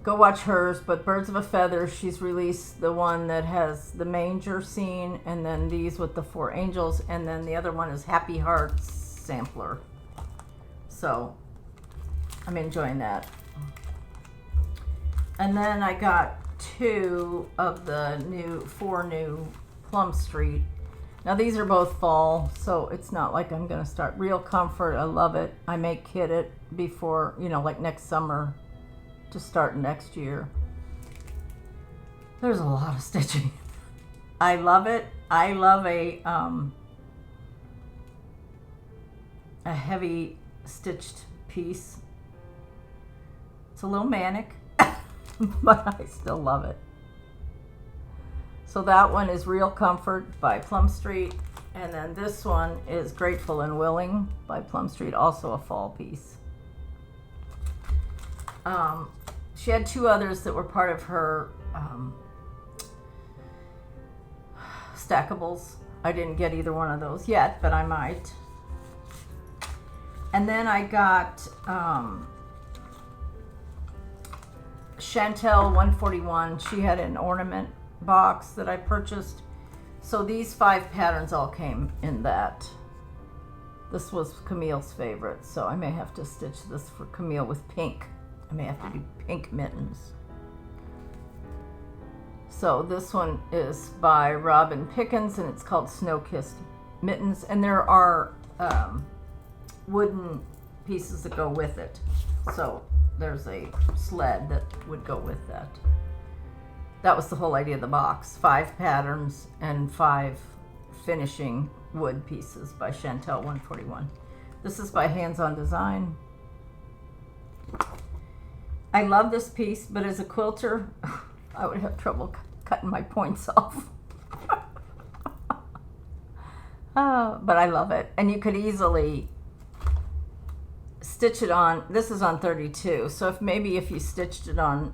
go watch hers. But Birds of a Feather, she's released the one that has the manger scene, and then these with the 4 angels, and then the other one is Happy Hearts sampler. So I'm enjoying that. And then I got 2 of the 4 new Plum Street. Now these are both fall, so it's not like I'm gonna start. Real Comfort, I love it. I may kit it before, like next summer to start next year. There's a lot of stitching. I love it. I love a heavy stitched piece. It's a little manic, but I still love it. So that one is Real Comfort by Plum Street. And then this one is Grateful and Willing by Plum Street, also a fall piece. She had 2 others that were part of her stackables. I didn't get either one of those yet, but I might. And then I got Chantel 141. She had an ornament box that I purchased. So these 5 patterns all came in that. This was Camille's favorite, so I may have to stitch this for Camille with pink. I may have to do pink mittens. So this one is by Robin Pickens, and it's called Snow-Kissed Mittens. And there are wooden pieces that go with it. So there's a sled that would go with that. That was the whole idea of the box. 5 patterns and 5 finishing wood pieces by Chantel 141. This is by Hands On Design. I love this piece, but as a quilter, I would have trouble cutting my points off. But I love it. And you could easily stitch it on. This is on 32. So if you stitched it on,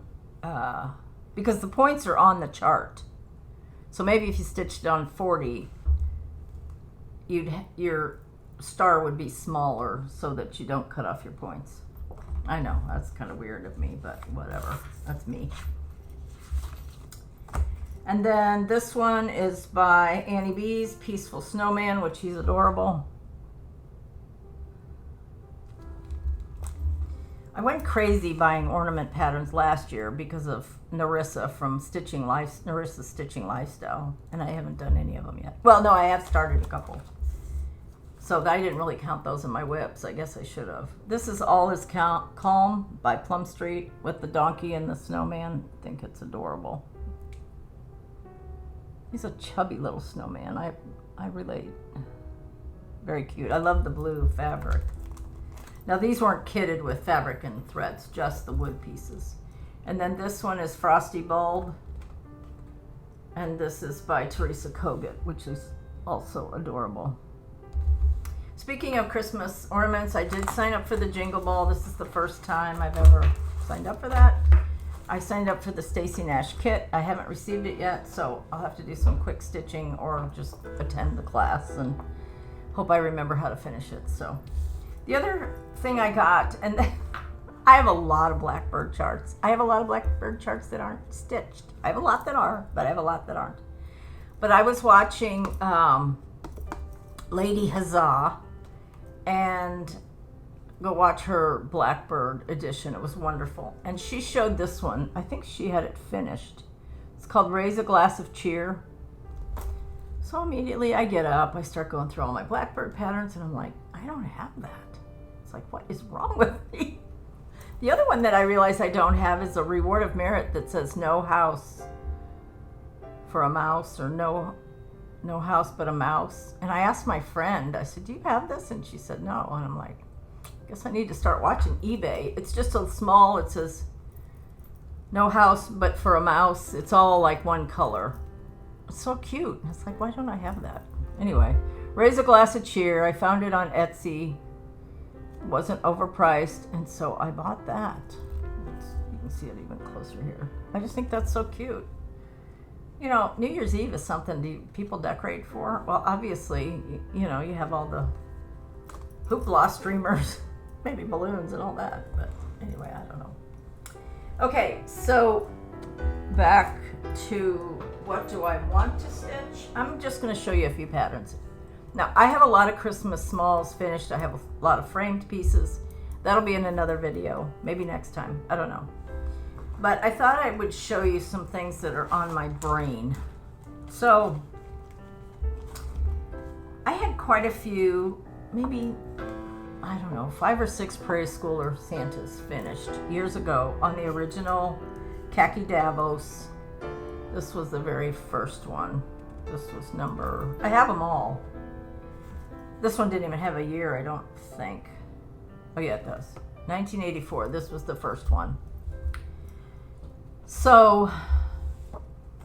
because the points are on the chart. So maybe if you stitched it on 40, your star would be smaller so that you don't cut off your points. I know, that's kind of weird of me, but whatever. That's me. And then this one is by Annie B's Peaceful Snowman, which he's adorable. I went crazy buying ornament patterns last year because of Narissa from Narissa's Stitching Lifestyle, and I haven't done any of them yet. Well, no, I have started a couple. So I didn't really count those in my whips. I guess I should have. This is All Is Calm by Plum Street with the donkey and the snowman. I think it's adorable. He's a chubby little snowman. I relate. Very cute. I love the blue fabric. Now these weren't kitted with fabric and threads, just the wood pieces. And then this one is Frosty Bulb. And this is by Teresa Kogut, which is also adorable. Speaking of Christmas ornaments, I did sign up for the Jingle Ball. This is the first time I've ever signed up for that. I signed up for the Stacy Nash kit. I haven't received it yet, so I'll have to do some quick stitching or just attend the class and hope I remember how to finish it. So the other thing I got, and I have a lot of Blackbird charts. I have a lot of Blackbird charts that aren't stitched. I have a lot that are, but I have a lot that aren't. But I was watching Lady Huzzah and go watch her Blackbird edition. It was wonderful. And she showed this one. I think she had it finished. It's called Raise a Glass of Cheer. So immediately I get up, I start going through all my Blackbird patterns, and I'm like, I don't have that. It's like, what is wrong with me? The other one that I realize I don't have is a Reward of Merit that says no house for a mouse, or no house but a mouse. And I asked my friend, I said, do you have this? And she said no. And I'm like, guess I need to start watching eBay. It's just a small, it says no house but for a mouse. It's all like one color. It's so cute. It's like, why don't I have that? Anyway, Raise a Glass of Cheer. I found it on Etsy. It wasn't overpriced, and so I bought that. You can see it even closer here. I just think that's so cute. You know, New Year's Eve is something people decorate for. Well, obviously, you know, you have all the hoopla streamers, maybe balloons and all that. But anyway, I don't know. Okay, so back to what do I want to stitch? I'm just going to show you a few patterns. Now, I have a lot of Christmas smalls finished. I have a lot of framed pieces. That'll be in another video, maybe next time. I don't know. But I thought I would show you some things that are on my brain. So I had quite a few, maybe, I don't know, 5 or 6 Prairie Schooler Santas finished years ago on the original Khaki Davos. This was the very first one. This was number, I have them all. This one didn't even have a year, I don't think. Oh yeah, it does. 1984, this was the first one. So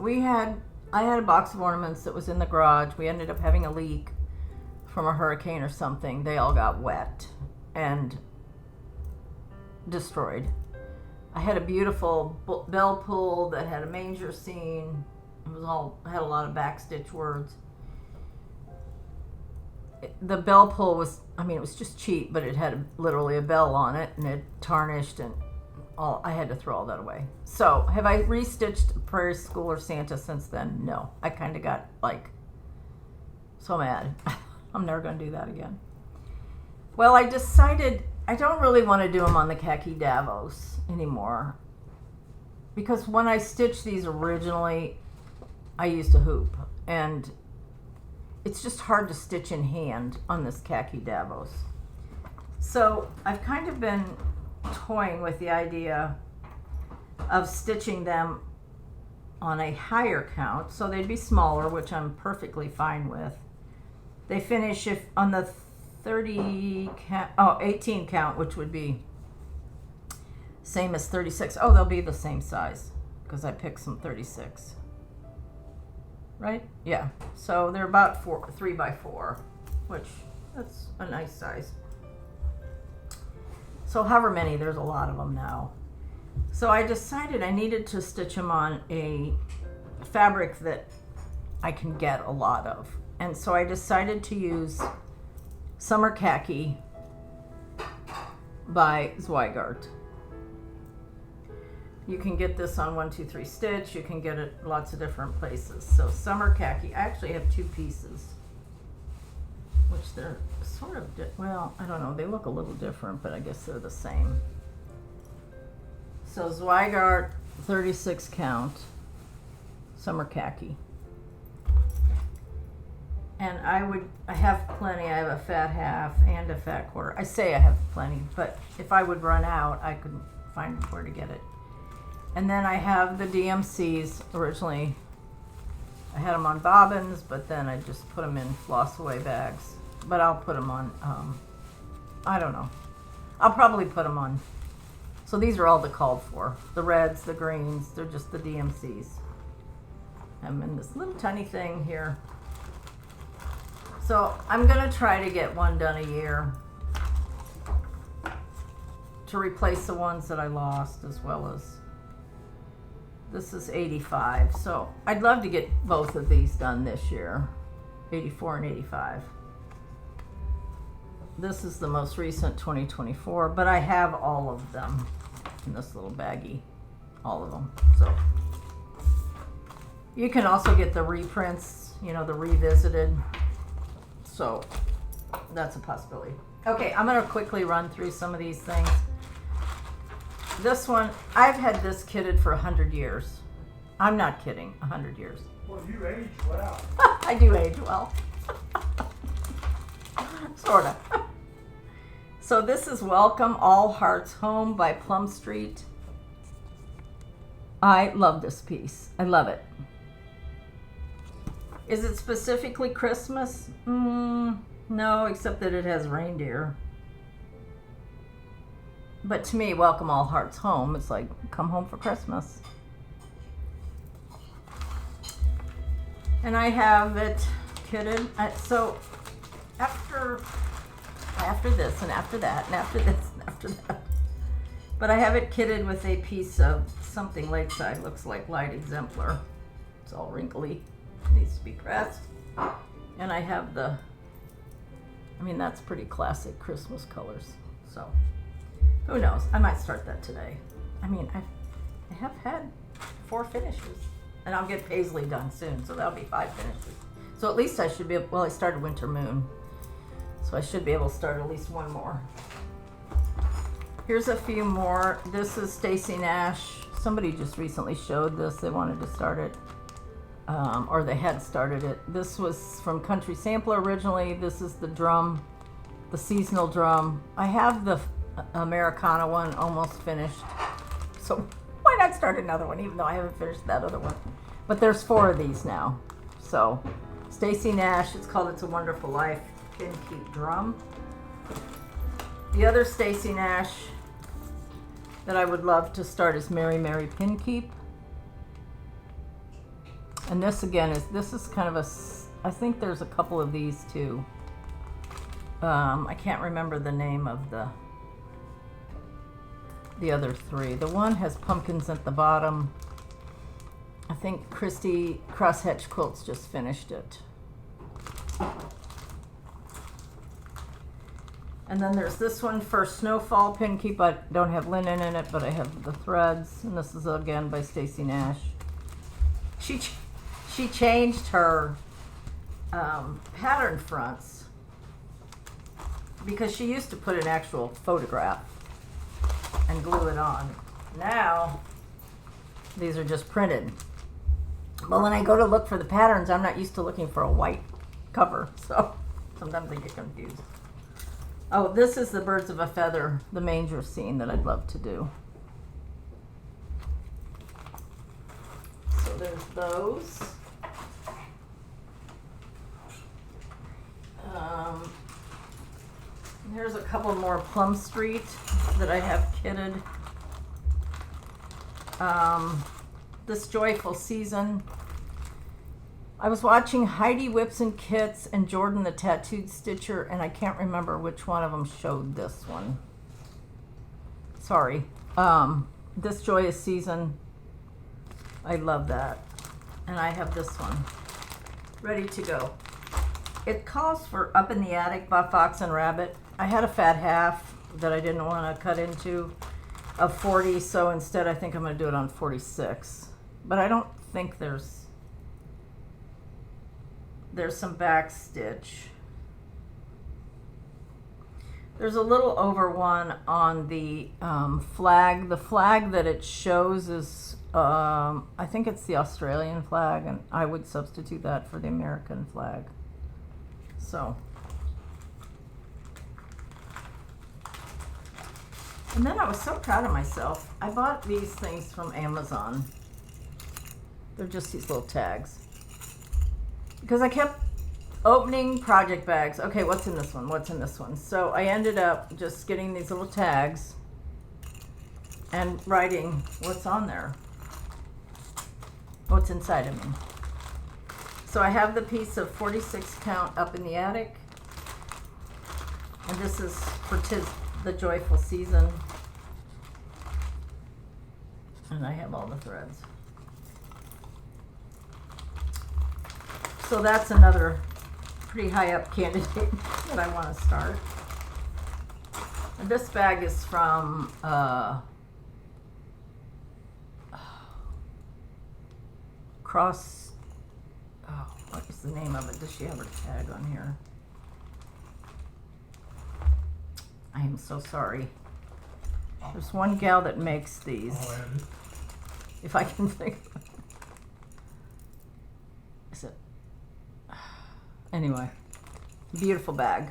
I had a box of ornaments that was in the garage. We ended up having a leak from a hurricane or something. They all got wet and destroyed. I had a beautiful bell pull that had a manger scene. It had a lot of backstitch words. The bell pull was, I mean, it was just cheap, but it had literally a bell on it, and it tarnished, and I had to throw all that away. So have I restitched Prairie Schooler Santa since then? No. I kind of got like so mad. I'm never going to do that again. Well, I decided I don't really want to do them on the Khaki Davos anymore, because when I stitched these originally, I used a hoop, and it's just hard to stitch in hand on this Khaki Davos. So I've kind of been toying with the idea of stitching them on a higher count, so they'd be smaller, which I'm perfectly fine with. They finish if on the 18 count, which would be same as 36. Oh, they'll be the same size because I picked some 36. Right? Yeah. So they're about 3 by 4, which that's a nice size. So however many, there's a lot of them now. So I decided I needed to stitch them on a fabric that I can get a lot of. And so I decided to use Summer Khaki by Zweigart. You can get this on 1-2-3 Stitch. You can get it lots of different places. So Summer Khaki. I actually have 2 pieces, which they're sort of, well, I don't know. They look a little different, but I guess they're the same. So Zweigart 36 count Summer Khaki. And I have plenty. I have a fat half and a fat quarter. I say I have plenty, but if I would run out, I could find where to get it. And then I have the DMCs. Originally, I had them on bobbins, but then I just put them in floss away bags. But I'll put them on, I don't know. I'll probably put them on. So these are all the called for. The reds, the greens, they're just the DMCs. I'm in this little tiny thing here. So I'm gonna try to get one done a year to replace the ones that I lost, as well as This is 85. So I'd love to get both of these done this year. 84 and 85. This is the most recent 2024, but I have all of them in this little baggie. All of them. So you can also get the reprints, you know, the revisited. So that's a possibility. Okay, I'm going to quickly run through some of these things. This one, I've had this kitted for 100 years. I'm not kidding, 100 years. Well, you age well. I do age well. Sort of. So this is Welcome All Hearts Home by Plum Street. I love this piece. I love it. Is it specifically Christmas? No, except that it has reindeer. But to me, Welcome All Hearts Home, it's like, come home for Christmas. And I have it kitted. So after this and after that and after this and after that. But I have it kitted with a piece of something Lakeside, looks like light exemplar. It's all wrinkly, needs to be pressed. And I have that's pretty classic Christmas colors. So who knows? I might start that today. I have had 4 finishes. And I'll get Paisley done soon, so that'll be 5 finishes. So at least I should be able, well, I started Winter Moon. So I should be able to start at least one more. Here's a few more. This is Stacy Nash. Somebody just recently showed this. They wanted to start it. Or they had started it. This was from Country Sampler originally. This is the drum, the seasonal drum. I have the Americana one almost finished. So why not start another one, even though I haven't finished that other one? But there's 4 of these now. So Stacy Nash, it's called It's a Wonderful Life Pin Keep Drum. The other Stacy Nash that I would love to start is Mary Mary Pin Keep. And this again is kind of I think there's a couple of these too. I can't remember the name of the other 3. The one has pumpkins at the bottom. I think Christy Crosshatch Quilts just finished it. And then there's this one for Snowfall Pin Keep. I don't have linen in it, but I have the threads. And this is again by Stacy Nash. She changed her pattern fronts because she used to put an actual photograph and glue it on. Now these are just printed. But when I go to look for the patterns, I'm not used to looking for a white cover, so sometimes I get confused. Oh, this is the Birds of a Feather, the manger scene that I'd love to do. So there's those. Here's a couple more Plum Street that I have kitted. This Joyful Season. I was watching Heidi Whips and Kits and Jordan the Tattooed Stitcher, and I can't remember which one of them showed this one. Sorry. This Joyous Season. I love that. And I have this one ready to go. It calls for Up in the Attic by Fox and Rabbit. I had a fat half that I didn't want to cut into of 40, so instead I think I'm going to do it on 46. But I don't think there's some back stitch. There's a little over one on the flag. The flag that it shows is, I think it's the Australian flag, and I would substitute that for the American flag. So. And then I was so proud of myself. I bought these things from Amazon. They're just these little tags. Because I kept opening project bags. Okay, what's in this one? What's in this one? So I ended up just getting these little tags and writing what's on there. What's inside of me. So I have the piece of 46 count Up in the Attic. And this is for Tis the Joyful Season. And I have all the threads. So that's another pretty high up candidate that I want to start. And this bag is from Cross. Oh, what is the name of it? Does she have her tag on here? I am so sorry. There's one gal that makes these. I'll add it. If I can think. Is it? Anyway, beautiful bag.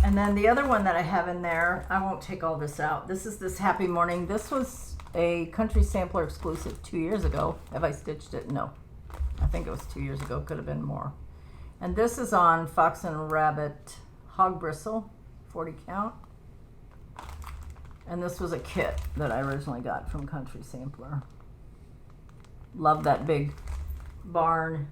And then the other one that I have in there, I won't take all this out. This is this Happy Morning. This was a Country Sampler exclusive 2 years ago. Have I stitched it? No. I think it was 2 years ago. Could have been more. And this is on Fox and Rabbit Hog Bristle, 40 count. And this was a kit that I originally got from Country Sampler. Love that big barn.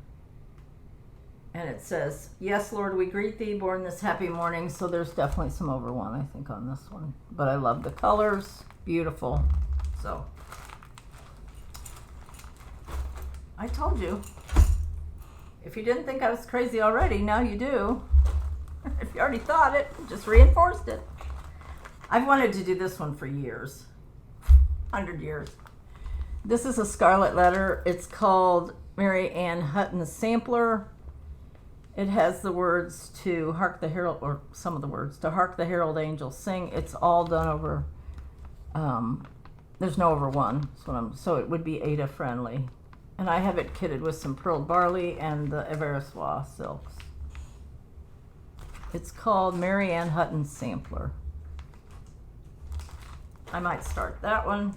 And it says, "Yes, Lord, we greet thee, born this happy morning." So there's definitely some over one, I think, on this one. But I love the colors. Beautiful. So I told you. If you didn't think I was crazy already, now you do. If you already thought it, just reinforced it. I've wanted to do this one for years. 100 years. This is a Scarlet Letter. It's called Mary Ann Hutton's Sampler. It has the words to hark the herald, or some of the words, to hark the herald angels sing. It's all done over, there's no over one, so it would be Ada friendly. And I have it kitted with some pearled barley and the Eversois silks. It's called Mary Ann Hutton's Sampler. I might start that one.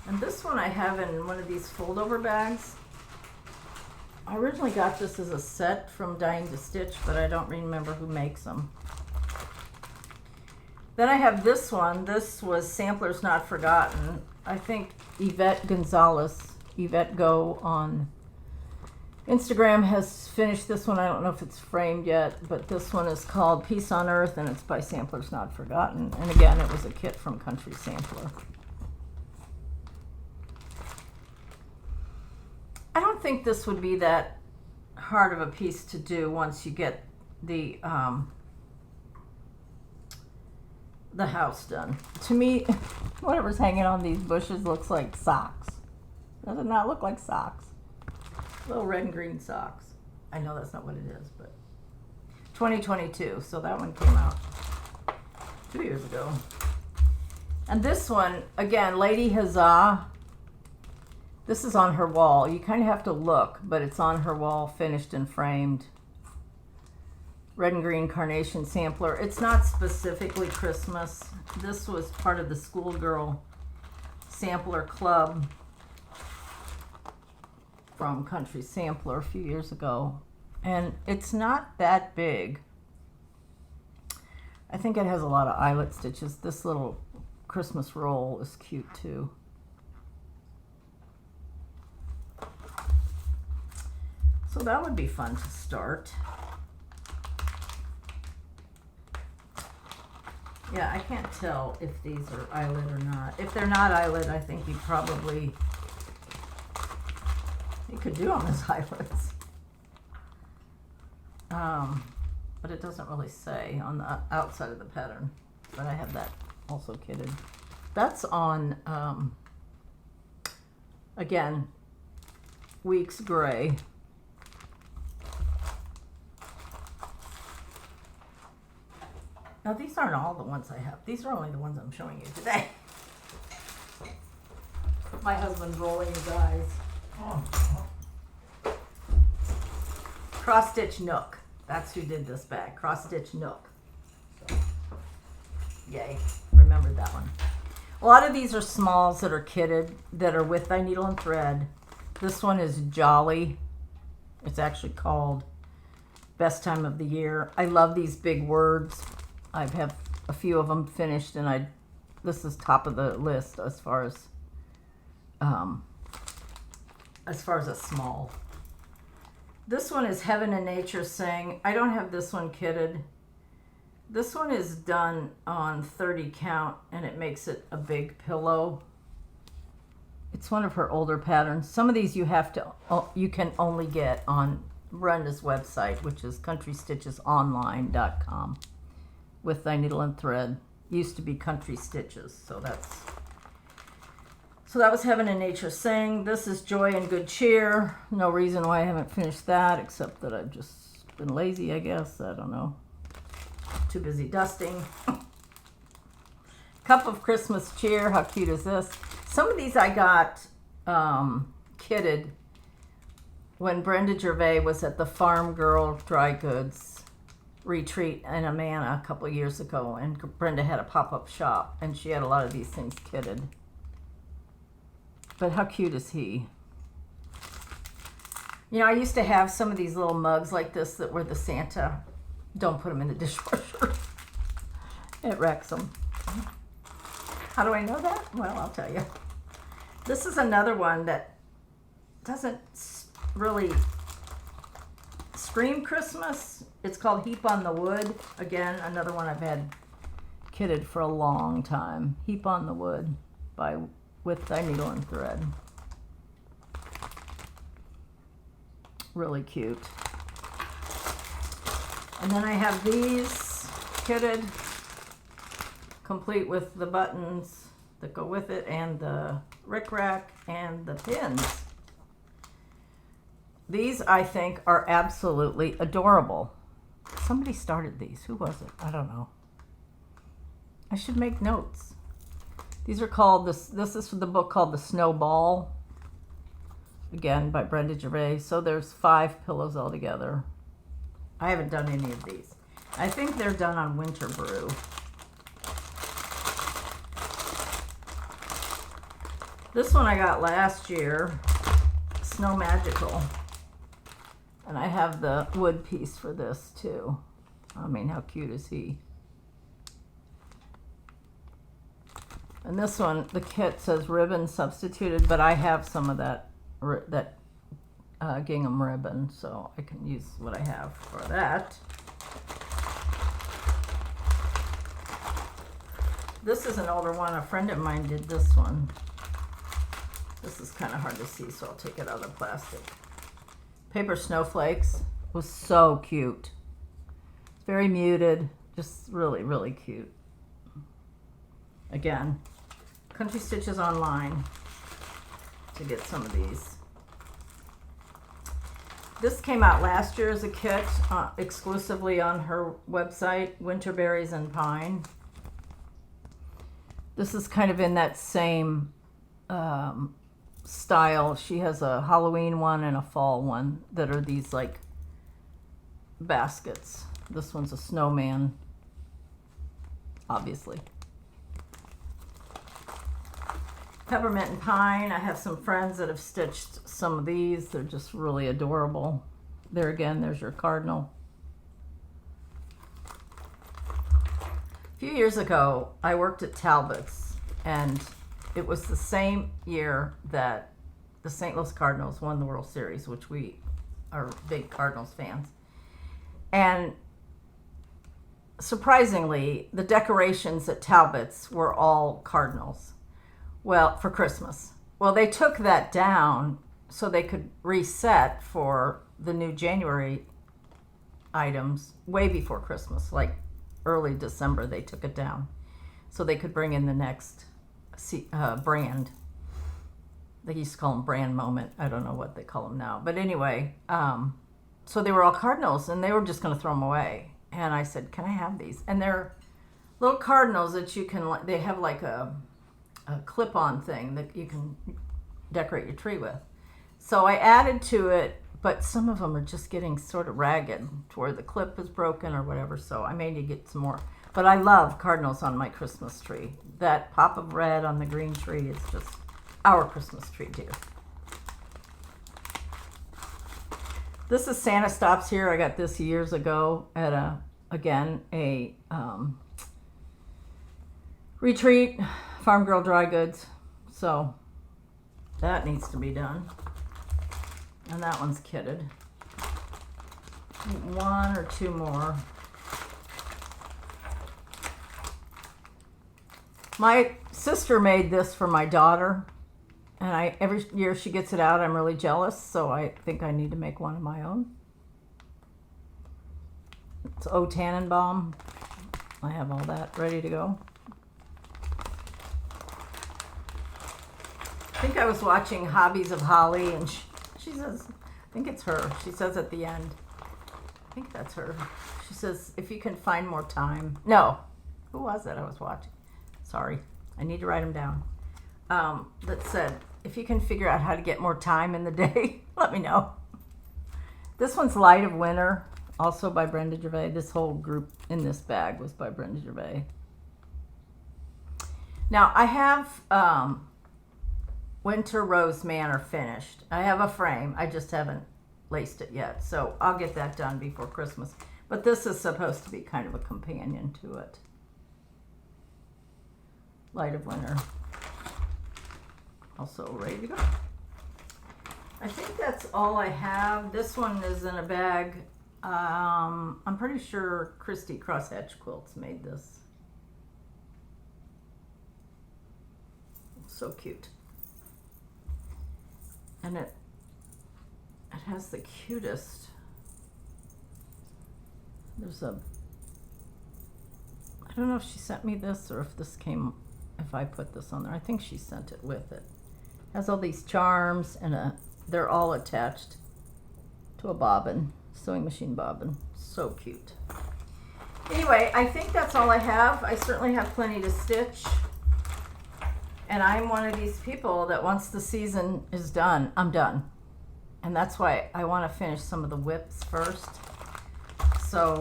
And this one I have in one of these fold over bags. I originally got this as a set from Dying to Stitch, but I don't remember who makes them. Then I have this one. This was Samplers Not Forgotten. I think Yvette Gonzalez, Yvette Go on Instagram, has finished this one. I don't know if it's framed yet, but this one is called Peace on Earth, and it's by Samplers Not Forgotten. And again, it was a kit from Country Sampler. I don't think this would be that hard of a piece to do once you get the house done. To me, whatever's hanging on these bushes looks like socks. Does it not look like socks? Little red and green socks. I know that's not what it is, but 2022, so that one came out 2 years ago. And this one, again, Lady Huzzah. This is on her wall. You kind of have to look, but it's on her wall, finished and framed. Red and green carnation sampler. It's not specifically Christmas. This was part of the schoolgirl sampler club from Country Sampler a few years ago. And it's not that big. I think it has a lot of eyelet stitches. This little Christmas roll is cute too. So that would be fun to start. Yeah, I can't tell if these are eyelet or not. If they're not eyelet, I think you could do them as eyelets. But it doesn't really say on the outside of the pattern. But I have that also kitted. That's on, again, Weeks Gray. Now, these aren't all the ones I have. These are only the ones I'm showing you today. My husband's rolling his eyes. Cross Stitch Nook. That's who did this bag. Cross Stitch Nook. So, yay. Remembered that one. A lot of these are smalls that are kitted, that are with thy needle and thread. This one is Jolly. It's actually called Best Time of the Year. I love these big words. I have a few of them finished, and this is top of the list as far as a small. This one is Heaven and Nature Sing. I don't have this one kitted. This one is done on 30 count, and it makes it a big pillow. It's one of her older patterns. Some of these you can only get on Brenda's website, which is countrystitchesonline.com. With Thy Needle and Thread. Used to be Country Stitches, so that was Heaven and Nature Sing. This is Joy and Good Cheer. No reason why I haven't finished that, except that I've just been lazy, I guess. I don't know. Too busy dusting. Cup of Christmas Cheer. How cute is this? Some of these I got kitted when Brenda Gervais was at the Farm Girl Dry Goods retreat in Amana a couple of years ago, and Brenda had a pop-up shop, and she had a lot of these things kitted. But how cute is he? You know, I used to have some of these little mugs like this that were the Santa. Don't put them in the dishwasher. It wrecks them. How do I know that? Well, I'll tell you. This is another one that doesn't really scream Christmas. It's called Heap on the Wood. Again, another one I've had kitted for a long time. Heap on the Wood with Thy Needle and Thread. Really cute. And then I have these kitted, complete with the buttons that go with it, and the rickrack and the pins. These, I think, are absolutely adorable. Somebody started these. Who was it? I don't know. I should make notes. These are called, this is from the book called The Snowball. Again, by Brenda Gervais. So there's 5 pillows altogether. I haven't done any of these. I think they're done on Winter Brew. This one I got last year, Snow Magical. And I have the wood piece for this too. I mean, how cute is he? And this one, the kit says ribbon substituted, but I have some of that gingham ribbon, so I can use what I have for that. This is an older one. A friend of mine did this one. This is kind of hard to see, so I'll take it out of the plastic. Paper Snowflakes was so cute. It's very muted, just really, really cute. Again, Country Stitches Online to get some of these. This came out last year as a kit, exclusively on her website, Winterberries and Pine. This is kind of in that same style. She has a Halloween one and a fall one that are these like baskets. This one's a snowman, obviously. Peppermint and Pine. I have some friends that have stitched some of these. They're just really adorable. There again, there's your cardinal. A few years ago, I worked at Talbot's, and it was the same year that the St. Louis Cardinals won the World Series, which we are big Cardinals fans. And surprisingly, the decorations at Talbot's were all Cardinals. Well, for Christmas. Well, they took that down so they could reset for the new January items way before Christmas, like early December. They took it down so they could bring in the next brand. They used to call them brand moment. I don't know what they call them now. But anyway, so they were all Cardinals, and they were just going to throw them away. And I said, can I have these? And they're little Cardinals that you can, they have like a clip-on thing that you can decorate your tree with. So I added to it, but some of them are just getting sort of ragged to where the clip is broken or whatever, so I may need to get some more. But I love Cardinals on my Christmas tree. That pop of red on the green tree is just our Christmas tree too. This is Santa Stops Here. I got this years ago at a retreat, Farm Girl Dry Goods. So that needs to be done. And that one's kitted. One or two more. My sister made this for my daughter. And every year she gets it out, I'm really jealous, so I think I need to make one of my own. It's O Tannenbaum. I have all that ready to go. I think I was watching Hobbies of Holly, and she says, I think it's her. She says at the end, I think that's her. She says, if you can find more time. No, who was it I was watching? Sorry, I need to write them down. That said, if you can figure out how to get more time in the day, let me know. This one's Light of Winter, also by Brenda Gervais. This whole group in this bag was by Brenda Gervais. Now, I have Winter Rose Manor finished. I have a frame. I just haven't laced it yet, so I'll get that done before Christmas. But this is supposed to be kind of a companion to it. Light of Winter. Also ready to go. I think that's all I have. This one is in a bag. I'm pretty sure Christy Crosshatch Quilts made this. So cute. And it has the cutest. There's a, I don't know if she sent me this or if this came, if I put this on there. I think she sent it with it. Has all these charms and they're all attached to a bobbin, sewing machine bobbin. So cute. Anyway, I think that's all I have. I certainly have plenty to stitch. And I'm one of these people that once the season is done, I'm done. And that's why I want to finish some of the whips first. So,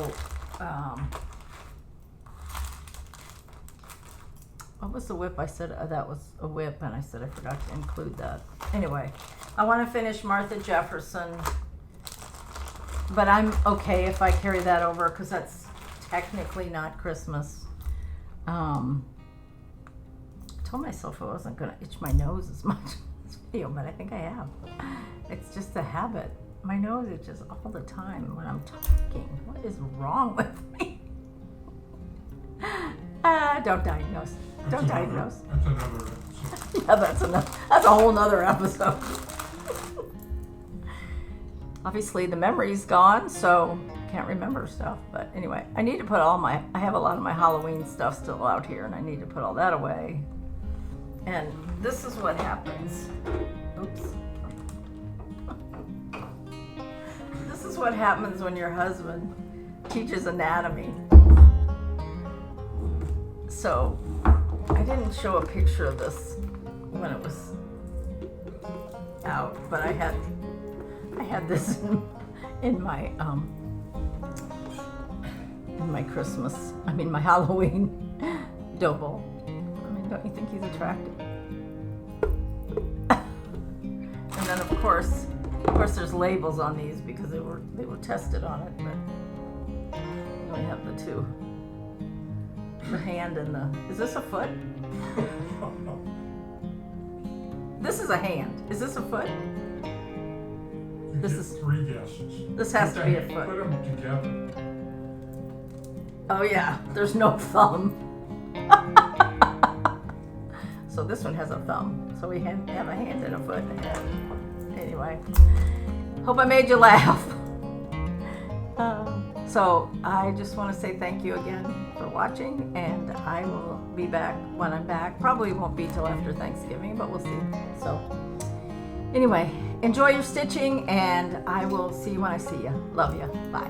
what was the whip? I said that was a whip, and I said I forgot to include that. Anyway, I want to finish Martha Jefferson, but I'm okay if I carry that over because that's technically not Christmas. I told myself I wasn't going to itch my nose as much in this video, but I think I have. It's just a habit. My nose itches all the time when I'm talking. What is wrong with me? Don't diagnose. Don't diagnose. That's another episode. Yeah, that's a whole nother episode. Obviously the memory's gone, so can't remember stuff. But anyway, I need to put I have a lot of my Halloween stuff still out here, and I need to put all that away. And this is what happens. Oops. This is what happens when your husband teaches anatomy. So I didn't show a picture of this when it was out, but I had this in my my Halloween dough bowl. I mean, don't you think he's attractive? And then of course there's labels on these because they were tested on it, but you only have the two. The hand and is this a foot? This is a hand. Is this a foot? This is 3 guesses. This has to be a foot. Put them together. Oh yeah, there's no thumb. So this one has a thumb. So we have a hand and a foot and a head. Anyway, hope I made you laugh. So I just want to say thank you again for watching, and I will be back when I'm back. Probably won't be till after Thanksgiving, but we'll see. So anyway, enjoy your stitching, and I will see you when I see you. Love you. Bye.